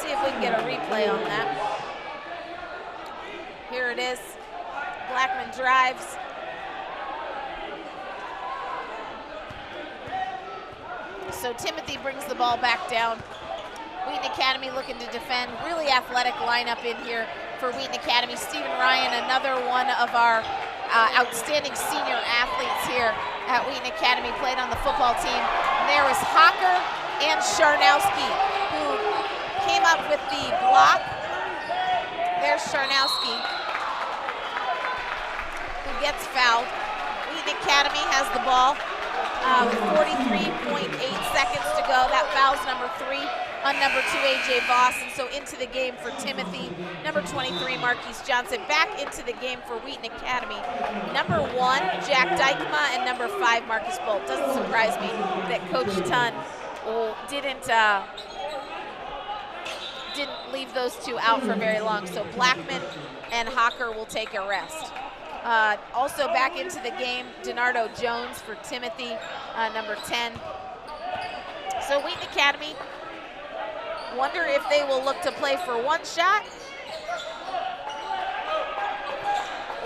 See if we can get a replay on that. Here it is. Blackmon drives. So Timothy brings the ball back down. Wheaton Academy looking to defend. Really athletic lineup in here for Wheaton Academy. Stephen Ryan, another one of our outstanding senior athletes here at Wheaton Academy, played on the football team. And there was Hocker and Scharnowski, who came up with the block. There's Scharnowski, who gets fouled. Wheaton Academy has the ball with 43.8 seconds to go. That fouls number 3 on number 2, A.J. Voss. And so into the game for Timothy, number 23, Marquise Johnson. Back into the game for Wheaton Academy, number 1, Jack Dykema, and number 5, Marcus Bult. Doesn't surprise me that Coach Thonn didn't leave those 2 out for very long. So Blackmon and Hocker will take a rest. Also back into the game, Donardo Jones for Timothy, number 10. So Wheaton Academy Wonder if they will look to play for one shot,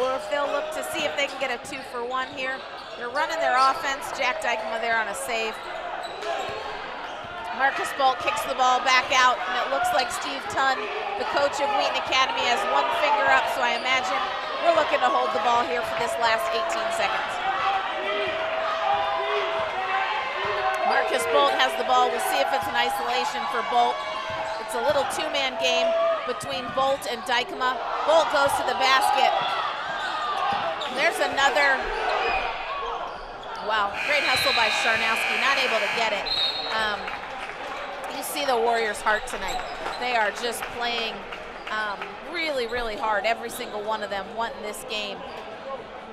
or if they'll look to see if they can get a 2-for-1 here. They're running their offense. Jack Dykema there on a save. Marcus Bult kicks the ball back out, and it looks like Steve Thonn, the coach of Wheaton Academy, has one finger up, so I imagine we're looking to hold the ball here for this last 18 seconds. Marcus Bult has the ball. We'll see if it's an isolation for Bult. It's a little two-man game between Bult and Dykema. Bult goes to the basket. There's another, wow, great hustle by Scharnowski, not able to get it. You see the Warriors' heart tonight. They are just playing really, really hard. Every single one of them wanting this game,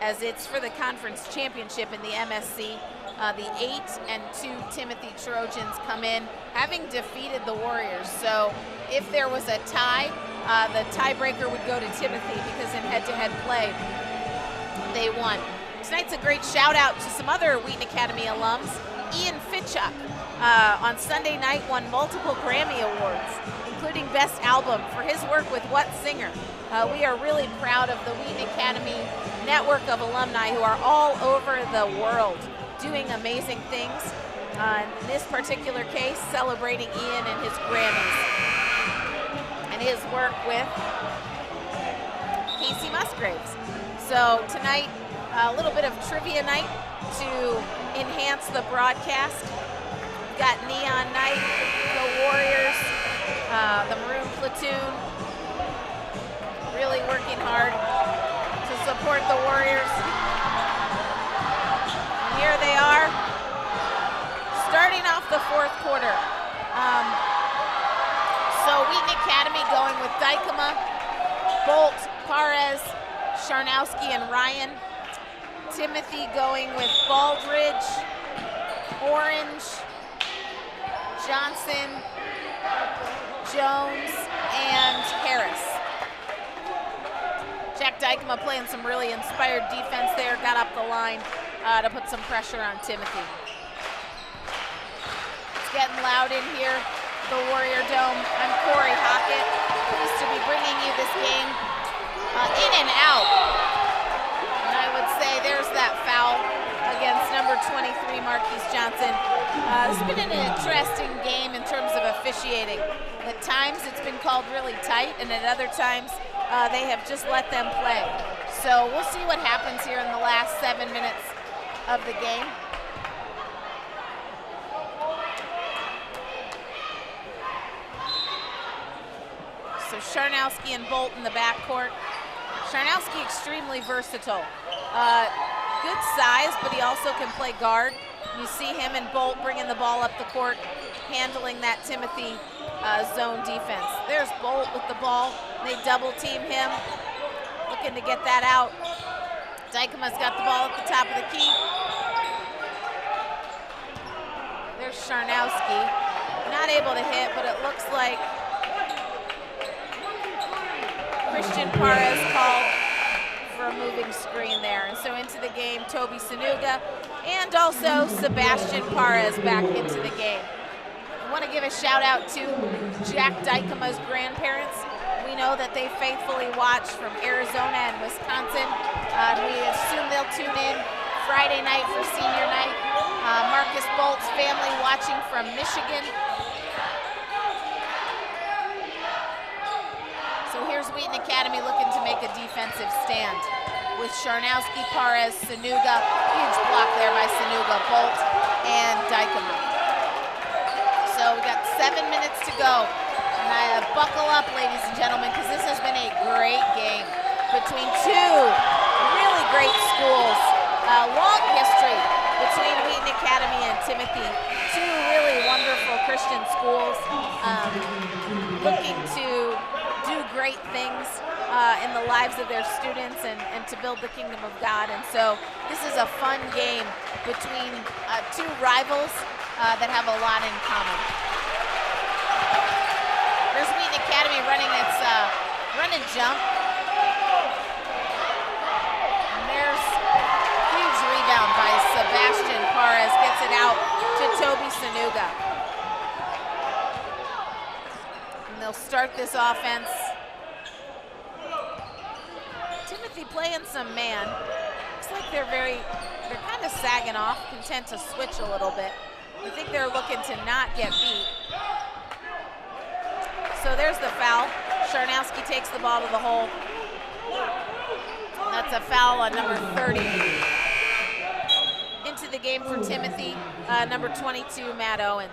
as it's for the conference championship in the MSC. The 8-2 Timothy Trojans come in, having defeated the Warriors. So if there was a tie, the tiebreaker would go to Timothy, because in head-to-head play, they won. Tonight's a great shout out to some other Wheaton Academy alums. Ian Fitchuk on Sunday night won multiple Grammy Awards, including Best Album for his work with What Singer. We are really proud of the Wheaton Academy network of alumni who are all over the world doing amazing things. In this particular case, celebrating Ian and his Grammys and his work with Casey Musgraves. So tonight, a little bit of trivia night to enhance the broadcast. We've got Neon Night, the Warriors, the Maroon Platoon, really working hard to support the Warriors. And here they are, starting off the fourth quarter. So Wheaton Academy going with Dykema, Bult, Pares, Scharnowski, and Ryan. Timothy going with Baldridge, Orange, Johnson, Jones, and Harris. Jack Dykema playing some really inspired defense there, got up the line to put some pressure on Timothy. It's getting loud in here, the Warrior Dome. I'm Corey Hockett, pleased to be bringing you this game in and out. And I would say there's that foul against number 23, Marquise Johnson. It's been an interesting game in terms of officiating. At times it's been called really tight, and at other times they have just let them play. So we'll see what happens here in the last 7 minutes of the game. So Scharnowski and Bult in the backcourt. Scharnowski extremely versatile. Good size, but he also can play guard. You see him and Bult bringing the ball up the court, handling that Timothy zone defense. There's Bult with the ball. They double team him, looking to get that out. Dykema's got the ball at the top of the key. There's Scharnowski. Not able to hit, but it looks like Christian Pares called for a moving screen there. And so into the game, Oluwatobi Sonuga and also Sebastian Pares back into the game. I want to give a shout out to Jack Dykema's grandparents. We know that they faithfully watch from Arizona and Wisconsin. We assume they'll tune in Friday night for senior night. Marcus Bult's family watching from Michigan. So here's Wheaton Academy looking to make a defensive stand with Scharnowski, Pares, Sonuga. Huge block there by Sonuga, Bult, and Dykema. So we got 7 minutes to go. And buckle up, ladies and gentlemen, because this has been a great game between two really great schools. Long history between Wheaton Academy and Timothy. Two really wonderful Christian schools looking to do great things in the lives of their students and to build the kingdom of God. And so this is a fun game between two rivals that have a lot in common. There's Wheaton Academy running its run and jump. And there's a huge rebound by Sebastian Pares, gets it out to Oluwatobi Sonuga. They'll start this offense. Timothy playing some man. Looks like they're kind of sagging off, content to switch a little bit. I think they're looking to not get beat. So there's the foul. Scharnowski takes the ball to the hole. That's a foul on number 30. Into the game for Timothy, number 22, Matt Owens.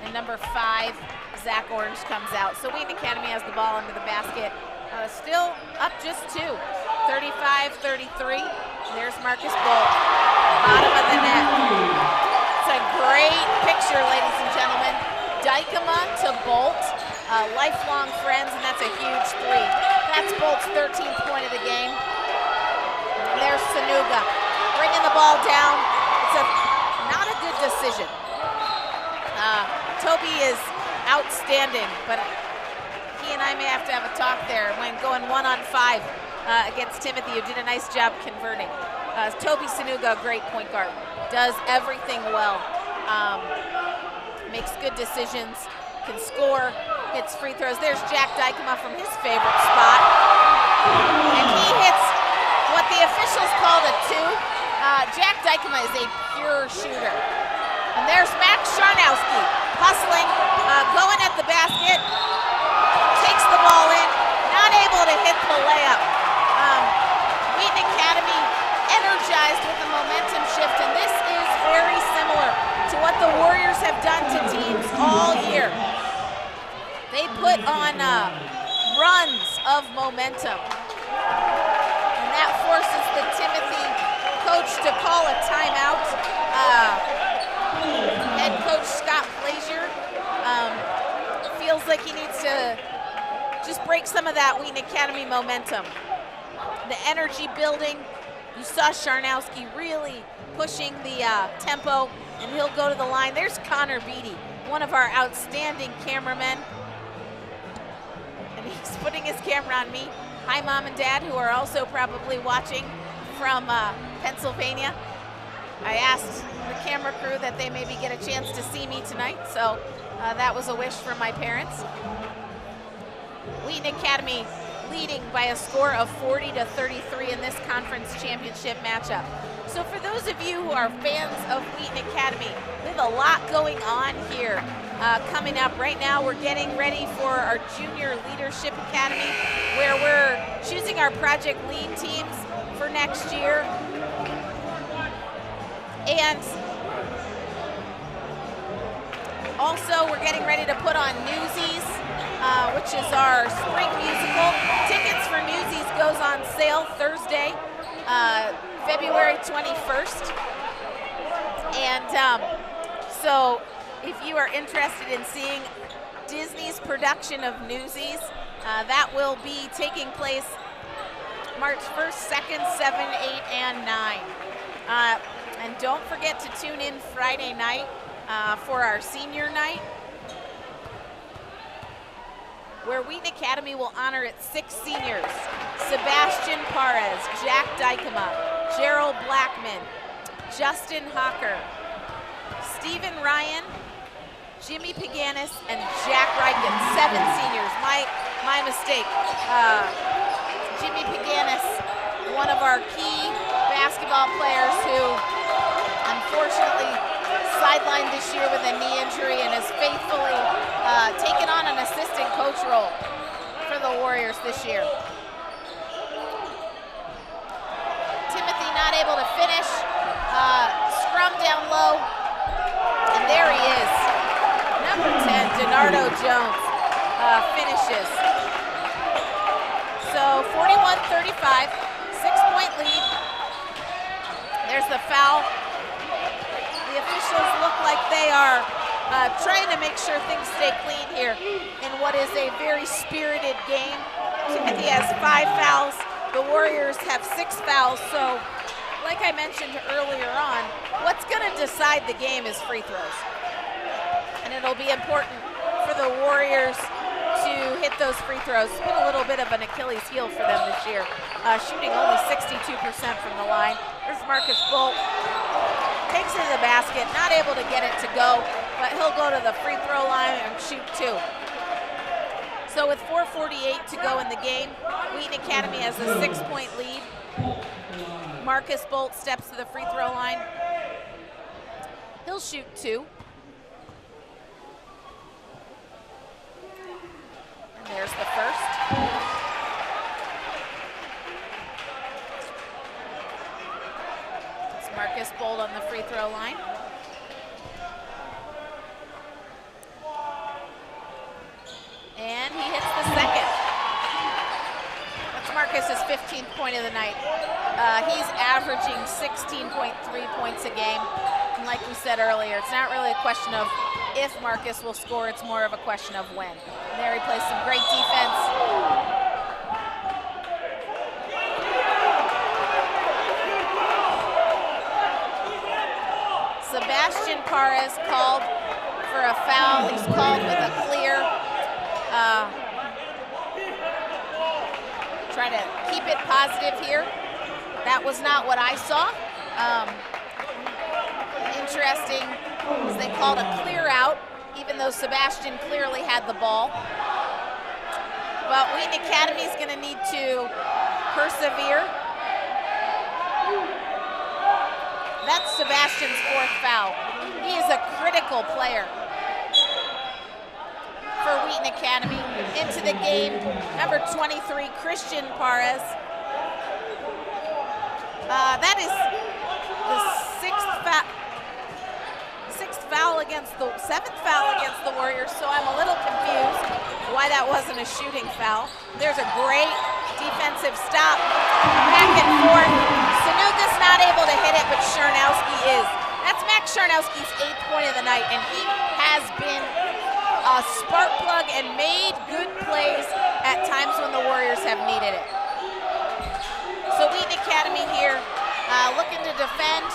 And number 5, Zach Orange comes out. So Wheaton Academy has the ball under the basket. Still up just 2, 35-33. There's Marcus Bult, bottom of the net. It's a great picture, ladies and gentlemen. Dykema to Bult, lifelong friends, and that's a huge 3. That's Bolt's 13th point of the game. There's Sonuga, bringing the ball down. It's not a good decision. Toby is outstanding, but he and I may have to have a talk there when going 1-on-5 against Timothy, who did a nice job converting. Toby Sonuga, great point guard, does everything well. Makes good decisions, can score, hits free throws. There's Jack Dykema from his favorite spot. And he hits what the officials called a 2. Jack Dykema is a pure shooter. And there's Max Scharnowski hustling, going at the basket, takes the ball in, not able to hit the layup. Wheaton Academy energized with the momentum shift, and this is very similar to what the Warriors have done to teams all year. They put on runs of momentum, and that forces the Timothy coach to call a timeout. Head coach Scott Glazier feels like he needs to just break some of that Wheaton Academy momentum. The energy building. You saw Scharnowski really pushing the tempo, and he'll go to the line. There's Connor Beatty, one of our outstanding cameramen. And he's putting his camera on me. Hi, Mom and Dad, who are also probably watching from Pennsylvania. I asked the camera crew that they maybe get a chance to see me tonight, so that was a wish from my parents. Wheaton Academy leading by a score of 40-33 in this conference championship matchup. So for those of you who are fans of Wheaton Academy, we have a lot going on here coming up. Right now we're getting ready for our Junior Leadership Academy, where we're choosing our project lead teams for next year. And also we're getting ready to put on Newsies, which is our spring musical. Tickets for Newsies goes on sale Thursday, February 21st. And so if you are interested in seeing Disney's production of Newsies, that will be taking place March 1st, 2nd, 7, 8, and 9. And don't forget to tune in Friday night for our senior night, where Wheaton Academy will honor its 6 seniors: Sebastian Pares, Jack Dykema, Gerald Blackmon, Justin Hocker, Stephen Ryan, Jimmy Paganis, and Jack Ryken. 7 seniors. My mistake. Jimmy Paganis, one of our key basketball players who unfortunately sidelined this year with a knee injury and has faithfully taken on an assistant coach role for the Warriors this year. Timothy not able to finish. Scrum down low. And there he is. Number 10, DiNardo Jones, finishes. So 41-35, 6-point lead. There's the foul. The officials look like they are trying to make sure things stay clean here in what is a very spirited game. Timothy has 5 fouls. The Warriors have 6 fouls. So, like I mentioned earlier on, what's going to decide the game is free throws. And it'll be important for the Warriors to hit those free throws. It's been a little bit of an Achilles heel for them this year, shooting only 62% from the line. There's Marcus Bult. Takes it to the basket, not able to get it to go, but he'll go to the free throw line and shoot 2. So with 4:48 to go in the game, Wheaton Academy has a 6-point lead. Marcus Bult steps to the free throw line. He'll shoot 2. And there's the first. It's Marcus Bult on the free throw line. And he hits the second. That's Marcus's 15th point of the night. He's averaging 16.3 points a game. And like we said earlier, it's not really a question of if Marcus will score, it's more of a question of when. And there he plays some great defense. Sebastian Pares called for a foul. He's called with a clear. Try to keep it positive here. That was not what I saw. Interesting is they called a clear out, even though Sebastian clearly had the ball. But Wheaton Academy is going to need to persevere. That's Sebastian's 4th foul. He is a critical player for Wheaton Academy. Into the game, number 23, Christian Pares. That is the 7th foul against the Warriors, so I'm a little confused why that wasn't a shooting foul. There's a great defensive stop, back and forth. Sonuga's not able to hit it, but Scharnowski is. That's Max Scharnowski's 8th point of the night, and he has been a spark plug and made good plays at times when the Warriors have needed it. So Wheaton Academy here looking to defend.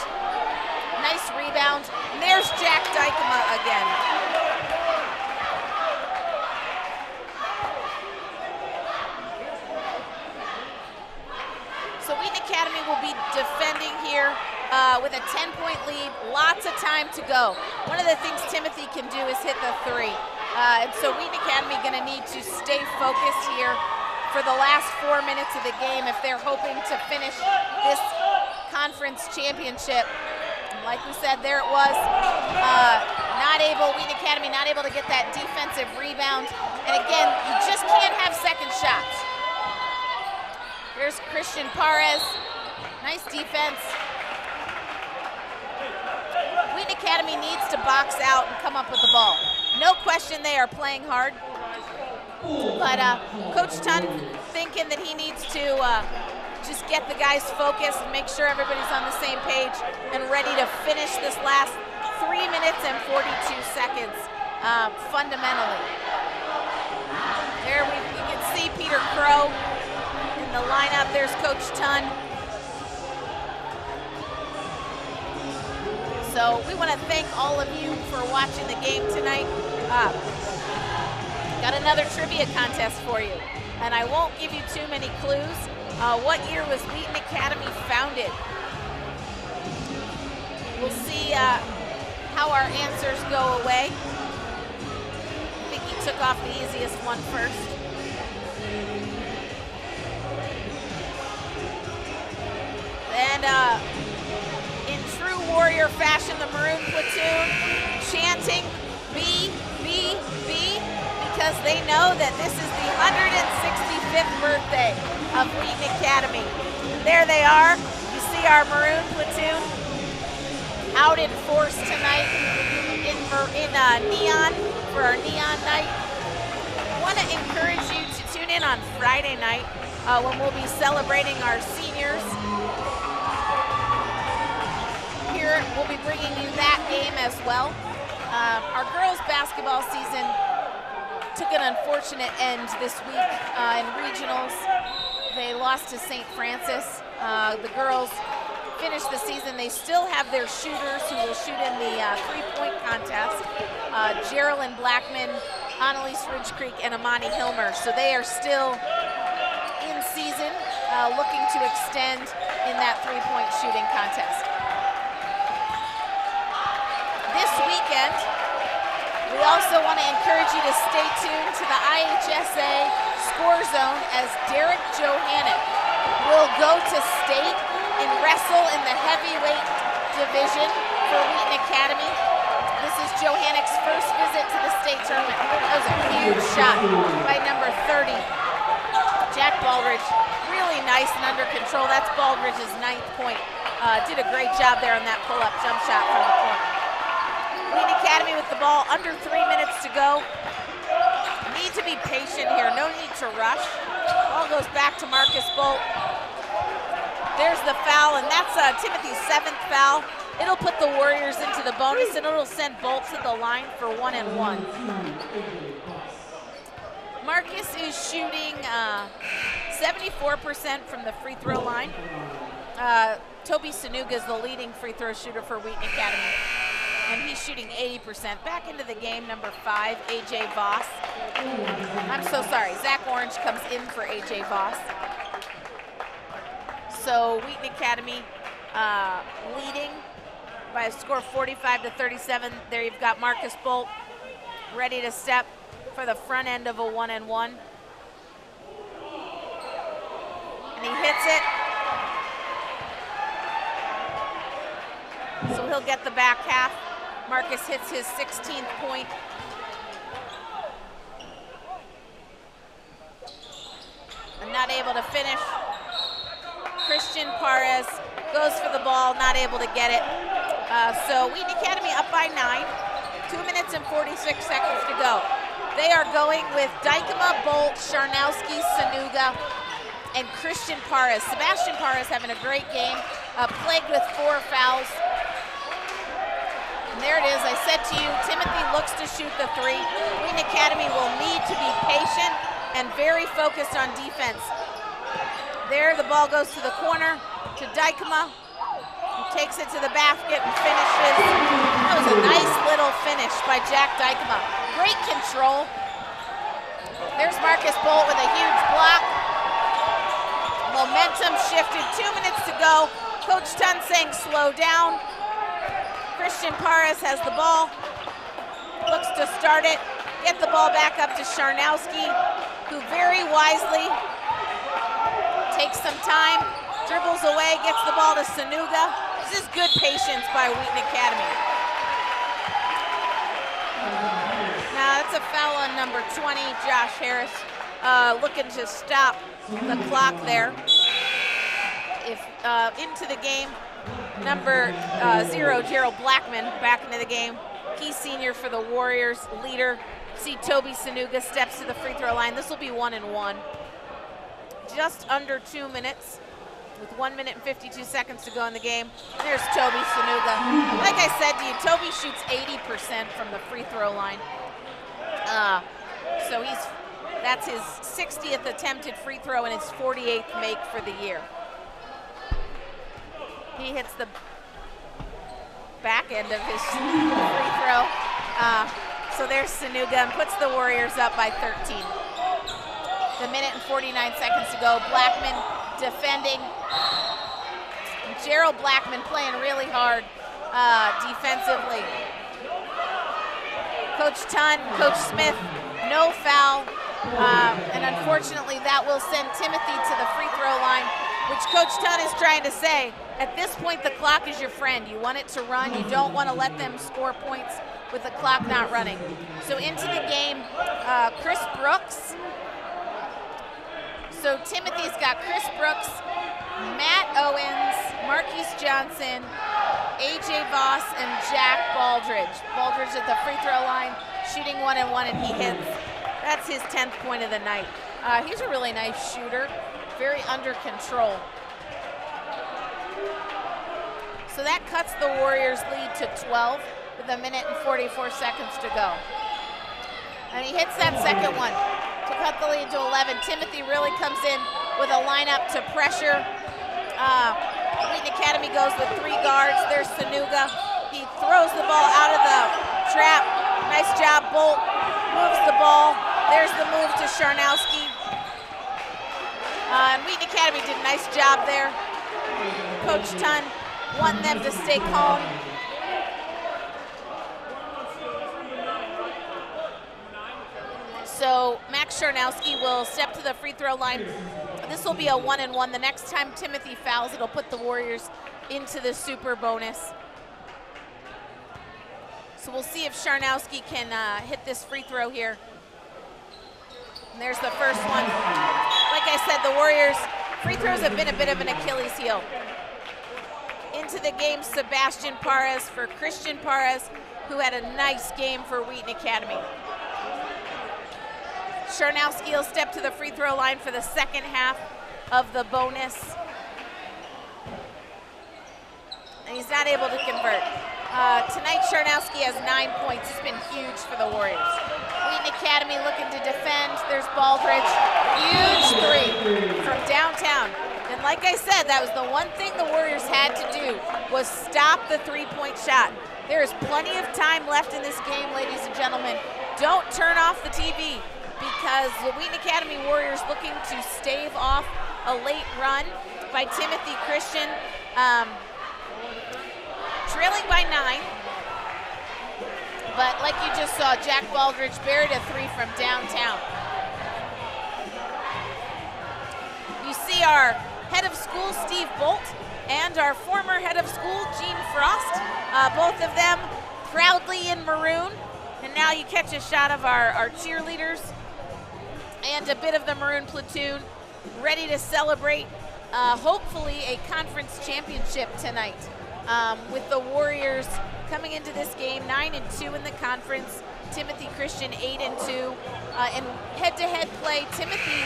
Nice rebound. And there's Jack Dykema again. So Wheaton Academy will be defending here with a 10-point lead. Lots of time to go. One of the things Timothy can do is hit the 3. And so Wheaton Academy going to need to stay focused here for the last 4 minutes of the game if they're hoping to finish this conference championship. And like we said, there it was. Wheaton Academy not able to get that defensive rebound. And again, you just can't have second shots. Here's Christian Pares. Nice defense. Wheaton Academy needs to box out and come up with the ball. No question they are playing hard. But Coach Thonn thinking that he needs to just get the guys focused and make sure everybody's on the same page and ready to finish this last 3 minutes and 42 seconds fundamentally. There we can see Peter Crowe in the lineup. There's Coach Thonn. So we want to thank all of you for watching the game tonight. Got another trivia contest for you, and I won't give you too many clues. What year was Wheaton Academy founded? We'll see how our answers go away. I think he took off the easiest one first. And in true Warrior fashion, the Maroon Platoon chanting B, B, B, because they know that this is the 165th birthday of Wheaton Academy. There they are. You see our Maroon Platoon out in force tonight in neon for our neon night. I want to encourage you to tune in on Friday night when we'll be celebrating our seniors. Here we'll be bringing you that game as well. Our girls basketball season took an unfortunate end this week in regionals. They lost to St. Francis. The girls finished the season. They still have their shooters who will shoot in the three-point contest. Gerald Blackmon, Annalise Ridge Creek, and Amani Hilmer. So they are still in season, looking to extend in that three-point shooting contest. This weekend, We also want to encourage you to stay tuned to the IHSA score zone as Derek Johannick will go to state and wrestle in the heavyweight division for Wheaton Academy. This is Johannick's first visit to the state tournament. That was a huge shot by number 30, Jack Baldridge. Really nice and under control. That's Baldridge's 9th point. Did a great job there on that pull-up jump shot from the corner. Wheaton Academy with the ball, under 3 minutes to go. Need to be patient here, no need to rush. Ball goes back to Marcus Bult. There's the foul, and that's Timothy's 7th foul. It'll put the Warriors into the bonus, and it'll send Bult to the line for 1-and-1. Marcus is shooting 74% from the free throw line. Toby Sonuga is the leading free throw shooter for Wheaton Academy, and he's shooting 80%. Back into the game, number 5, AJ Voss. I'm so sorry, Zach Orange comes in for AJ Voss. So Wheaton Academy leading by a score of 45-37. There you've got Marcus Bult ready to step for the front end of a 1-and-1. And he hits it. So he'll get the back half. Marcus hits his 16th point. And not able to finish. Christian Pares goes for the ball, not able to get it. So Wheaton Academy up by 9, 2 minutes and 46 seconds to go. They are going with Dykema, Bult, Scharnowski, Sonuga, and Christian Pares. Sebastian Pares having a great game, plagued with 4 fouls. And there it is, I said to you, Timothy looks to shoot the 3. Wheaton Academy will need to be patient and very focused on defense. There, the ball goes to the corner, to Dykema, who takes it to the basket and finishes. That was a nice little finish by Jack Dykema. Great control. There's Marcus Bult with a huge block. Momentum shifted, 2 minutes to go. Coach Thonn saying slow down. Christian Pares has the ball, looks to start it, get the ball back up to Scharnowski, who very wisely takes some time, dribbles away, gets the ball to Sonuga. This is good patience by Wheaton Academy. Now that's a foul on number 20, Josh Harris, looking to stop the clock there. Into the game, number 0, Gerald Blackmon, back into the game. G Sr for the Warriors, leader. See Toby Sonuga steps to the free throw line. This will be 1-and-1. Just under 2 minutes, with 1 minute and 52 seconds to go in the game. There's Toby Sonuga. Like I said to you, Toby shoots 80% from the free throw line. So that's his 60th attempted free throw and his 48th make for the year. He hits the back end of his free throw. So there's Sonuga and puts the Warriors up by 13. The minute and 49 seconds to go. Blackmon defending. Gerald Blackmon playing really hard defensively. Coach Thonn, Coach Smith, no foul. And unfortunately that will send Timothy to the free throw line, which Coach Thonn is trying to say, at this point the clock is your friend. You want it to run, you don't want to let them score points with the clock not running. So into the game, Chris Brooks. So Timothy's got Chris Brooks, Matt Owens, Marquise Johnson, AJ Voss, and Jack Baldridge. Baldridge at the free throw line, shooting 1-and-1, and he hits. That's his 10th point of the night. He's a really nice shooter, very under control. So that cuts the Warriors' lead to 12 with 1 minute and 44 seconds to go. And he hits that second one to cut the lead to 11. Timothy really comes in with a lineup to pressure. Wheaton Academy goes with 3 guards. There's Sonuga. He throws the ball out of the trap. Nice job, Bult. Moves the ball. There's the move to Scharnowski. And Wheaton Academy did a nice job there. Coach Thonn wanting them to stay calm. Maxwell Scharnowski will step to the free throw line. This will be a 1-and-1. The next time Timothy fouls, it'll put the Warriors into the super bonus. So we'll see if Scharnowski can hit this free throw here. And there's the first one. Like I said, the Warriors' free throws have been a bit of an Achilles heel. Into the game, Sebastian Pares for Christian Pares, who had a nice game for Wheaton Academy. Scharnowski will step to the free throw line for the second half of the bonus. And he's not able to convert. Tonight, Scharnowski has 9 points. It's been huge for the Warriors. Wheaton Academy looking to defend. There's Baldridge. Huge three from downtown. And like I said, that was the one thing the Warriors had to do, was stop the three-point shot. There is plenty of time left in this game, ladies and gentlemen. Don't turn off the TV, because the Wheaton Academy Warriors looking to stave off a late run by Timothy Christian, trailing by 9. But like you just saw, Jack Baldridge buried a three from downtown. You see our head of school, Steve Bolt, and our former head of school, Gene Frost, both of them proudly in maroon. And now you catch a shot of our cheerleaders and a bit of the maroon platoon ready to celebrate hopefully a conference championship tonight, with the Warriors coming into this game 9-2 in the conference. Timothy Christian 8-2. In head-to-head play, Timothy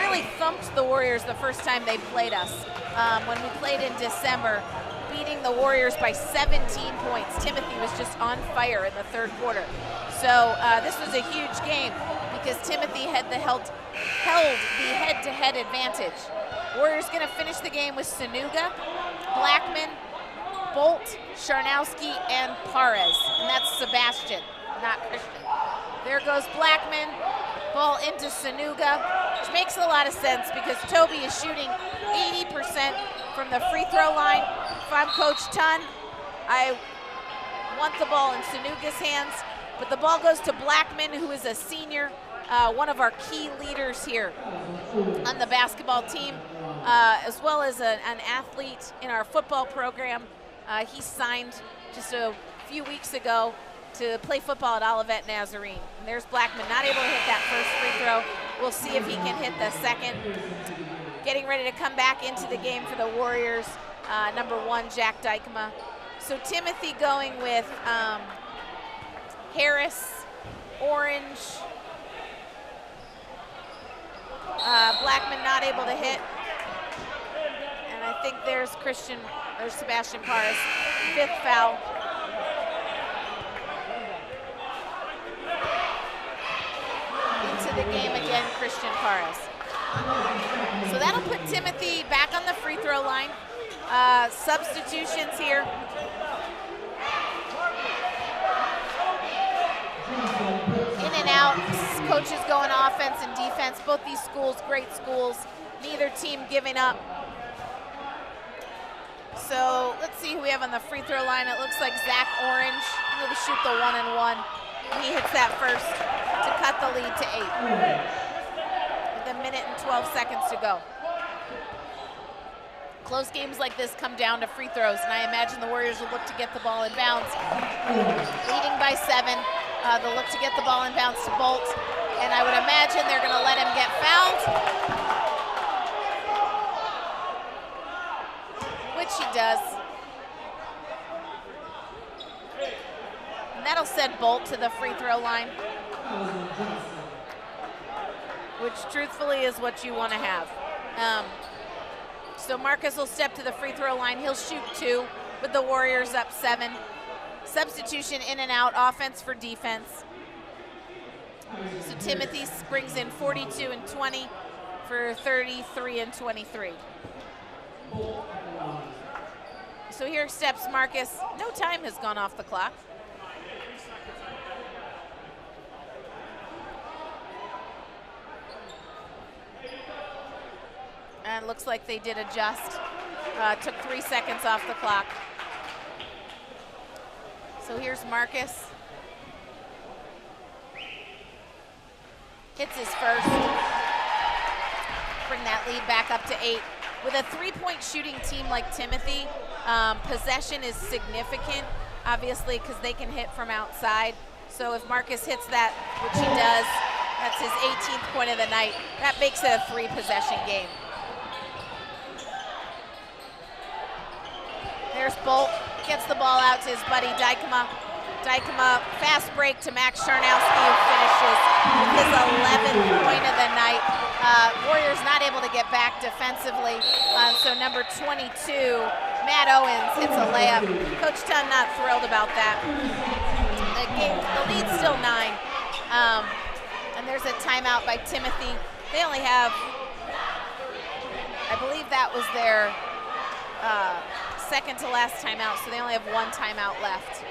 really thumped the Warriors the first time they played us. When we played in December, beating the Warriors by 17 points. Timothy was just on fire in the third quarter. So this was a huge game because Timothy had held the head-to-head advantage. Warriors gonna finish the game with Sonuga, Blackmon, Bult, Scharnowski, and Pares. And that's Sebastian, not Christian. There goes Blackmon, ball into Sonuga, which makes a lot of sense because Toby is shooting 80% from the free throw line. If I'm Coach Thonn, I want the ball in Sonuga's hands, but the ball goes to Blackmon, who is a senior, one of our key leaders here on the basketball team, as well as an athlete in our football program. He signed just a few weeks ago to play football at Olivet Nazarene. And there's Blackmon, not able to hit that first free throw. We'll see if he can hit the second. Getting ready to come back into the game for the Warriors, number 1, Jack Dykema. So Timothy going with Harris, Orange, Blackmon not able to hit. And I think there's Sebastian Pares, 5th foul. Into the game again, Christian Pares. So that'll put Timothy back on the free throw line. Substitutions here. In and out, coaches going offense and defense. Both these schools, great schools. Neither team giving up. So let's see who we have on the free throw line. It looks like Zach Orange. He'll shoot the 1-and-1. He hits that first to cut the lead to 8. With 1 minute and 12 seconds to go. Close games like this come down to free throws, and I imagine the Warriors will look to get the ball in bounds. Leading by 7, they'll look to get the ball in bounds to Bolt, and I would imagine they're gonna let him get fouled, which he does. And that'll send Bolt to the free throw line, which truthfully is what you want to have. So Marcus will step to the free throw line. He'll shoot 2 with the Warriors up 7. Substitution in and out, offense for defense. So Timothy brings in 42 and 20 for 33 and 23. So here steps Marcus. No time has gone off the clock. And it looks like they did adjust. Took 3 seconds off the clock. So here's Marcus. hits his first. Bring that lead back up to 8. With a 3-point shooting team like Timothy, possession is significant, obviously, because they can hit from outside. So if Marcus hits that, which he does, that's his 18th point of the night. That makes it a 3-possession game. There's Bult, gets the ball out to his buddy Dykema. Dykema, fast break to Max Scharnowski, who finishes with his 11th point of the night. Warriors not able to get back defensively, so number 22, Matt Owens, hits a layup. Coach Thonn not thrilled about that. The lead's still 9, and there's a timeout by Timothy. They only have, I believe that was their second to last timeout, so they only have 1 timeout left.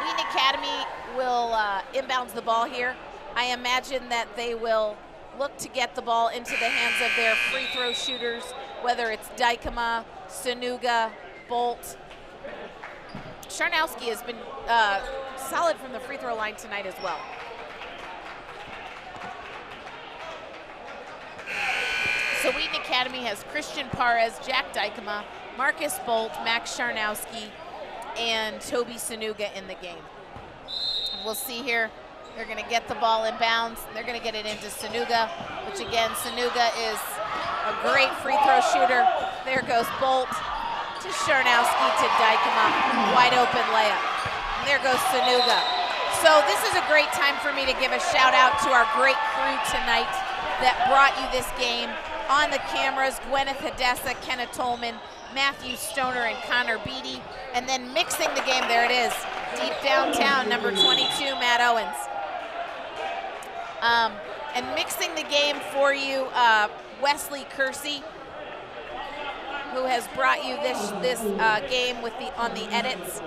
Wheaton Academy will inbounds the ball here. I imagine that they will look to get the ball into the hands of their free throw shooters, whether it's Dykema, Sonuga, Bult. Scharnowski has been solid from the free throw line tonight as well. So Wheaton Academy has Christian Pares, Jack Dykema, Marcus Bult, Max Scharnowski, and Toby Sonuga in the game. And we'll see here, they're gonna get the ball in bounds. They're gonna get it into Sonuga, which again, Sonuga is a great free throw shooter. There goes Bult to Scharnowski to Dykema, wide open layup. And there goes Sonuga. So this is a great time for me to give a shout out to our great crew tonight that brought you this game. On the cameras, Gwyneth Hadessa, Kenna Tolman, Matthew Stoner, and Connor Beatty. And then mixing the game, there it is, deep downtown, number 22, Matt Owens. And mixing the game for you, Wesley Kersey, who has brought you this game with on the edits.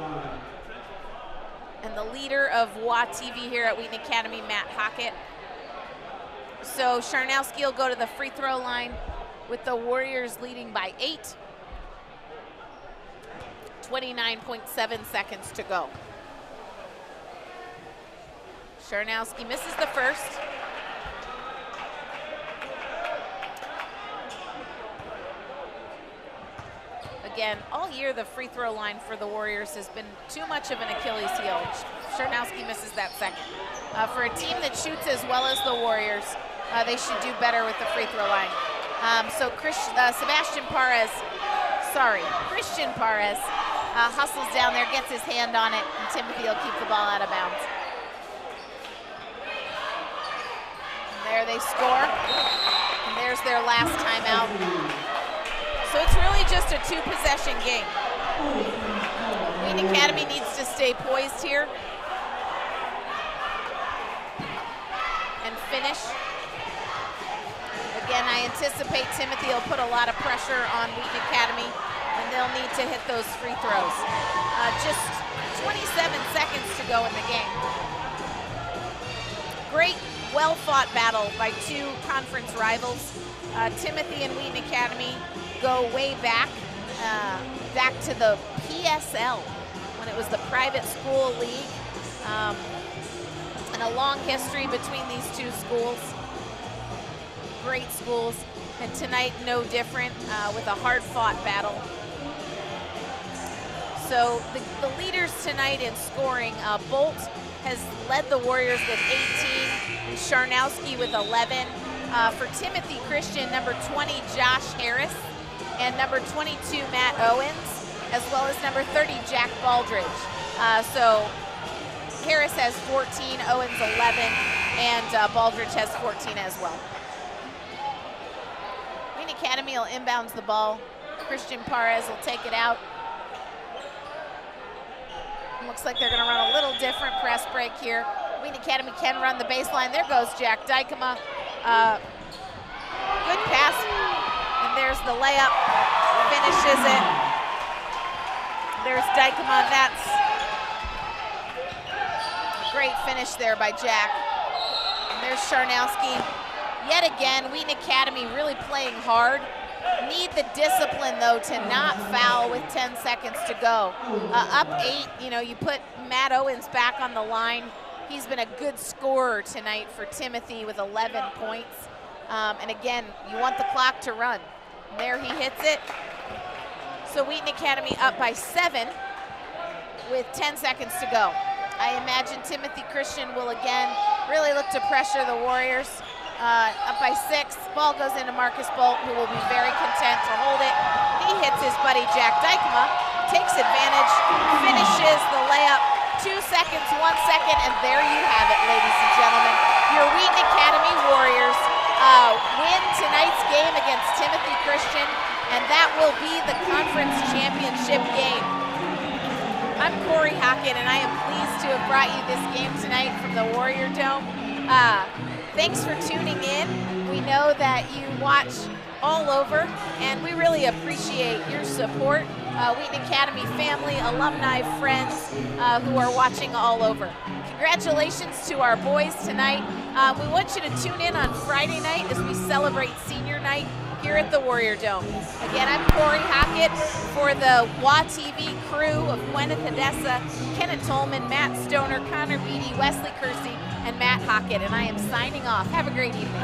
And the leader of WATV here at Wheaton Academy, Matt Hockett. So Scharnowski will go to the free throw line with the Warriors leading by 8. 29.7 seconds to go. Scharnowski misses the first. Again, all year the free throw line for the Warriors has been too much of an Achilles heel. Scharnowski misses that second. For a team that shoots as well as the Warriors, they should do better with the free throw line. Christian Pares hustles down there, gets his hand on it, and Timothy will keep the ball out of bounds. And there they score, and there's their last timeout. So it's really just a 2-possession game. Wheaton Academy needs to stay poised here and finish. Again, I anticipate Timothy will put a lot of pressure on Wheaton Academy, and they'll need to hit those free throws. Just 27 seconds to go in the game. Great, well-fought battle by 2 conference rivals. Timothy and Wheaton Academy go way back, back to the PSL, when it was the private school league, and a long history between these 2 schools. Great schools, and tonight no different, with a hard-fought battle. So the leaders tonight in scoring, Bult has led the Warriors with 18, and Scharnowski with 11. For Timothy Christian, number 20, Josh Harris, and number 22, Matt Owens, as well as number 30, Jack Baldridge. So Harris has 14, Owens 11, and Baldridge has 14 as well. Wheaton Academy will inbounds the ball. Christian Pares will take it out. Looks like they're gonna run a little different press break here. Wheaton Academy can run the baseline. There goes Jack Dykema. Good pass, and there's the layup, finishes it. There's Dykema, that's a great finish there by Jack. And there's Scharnowski. Yet again, Wheaton Academy really playing hard. Need the discipline, though, to not foul with 10 seconds to go. Up 8, you know, you put Matt Owens back on the line. He's been a good scorer tonight for Timothy with 11 points. And again, you want the clock to run. And there he hits it. So Wheaton Academy up by 7 with 10 seconds to go. I imagine Timothy Christian will again really look to pressure the Warriors. Up by 6, ball goes into Marcus Bult, who will be very content to hold it. He hits his buddy Jack Dykema, takes advantage, finishes the layup. 2 seconds, 1 second, and there you have it, ladies and gentlemen. Your Wheaton Academy Warriors win tonight's game against Timothy Christian, and that will be the conference championship game. I'm Corey Hockett, and I am pleased to have brought you this game tonight from the Warrior Dome. Thanks for tuning in. We know that you watch all over, and we really appreciate your support. Wheaton Academy family, alumni, friends who are watching all over. Congratulations to our boys tonight. We want you to tune in on Friday night as we celebrate senior night here at the Warrior Dome. Again, I'm Corey Hockett for the WA TV crew of Gwyneth Hedessa, Kenneth Tolman, Matt Stoner, Connor Beatty, Wesley Kersey, and Matt Hockett, and I am signing off. Have a great evening.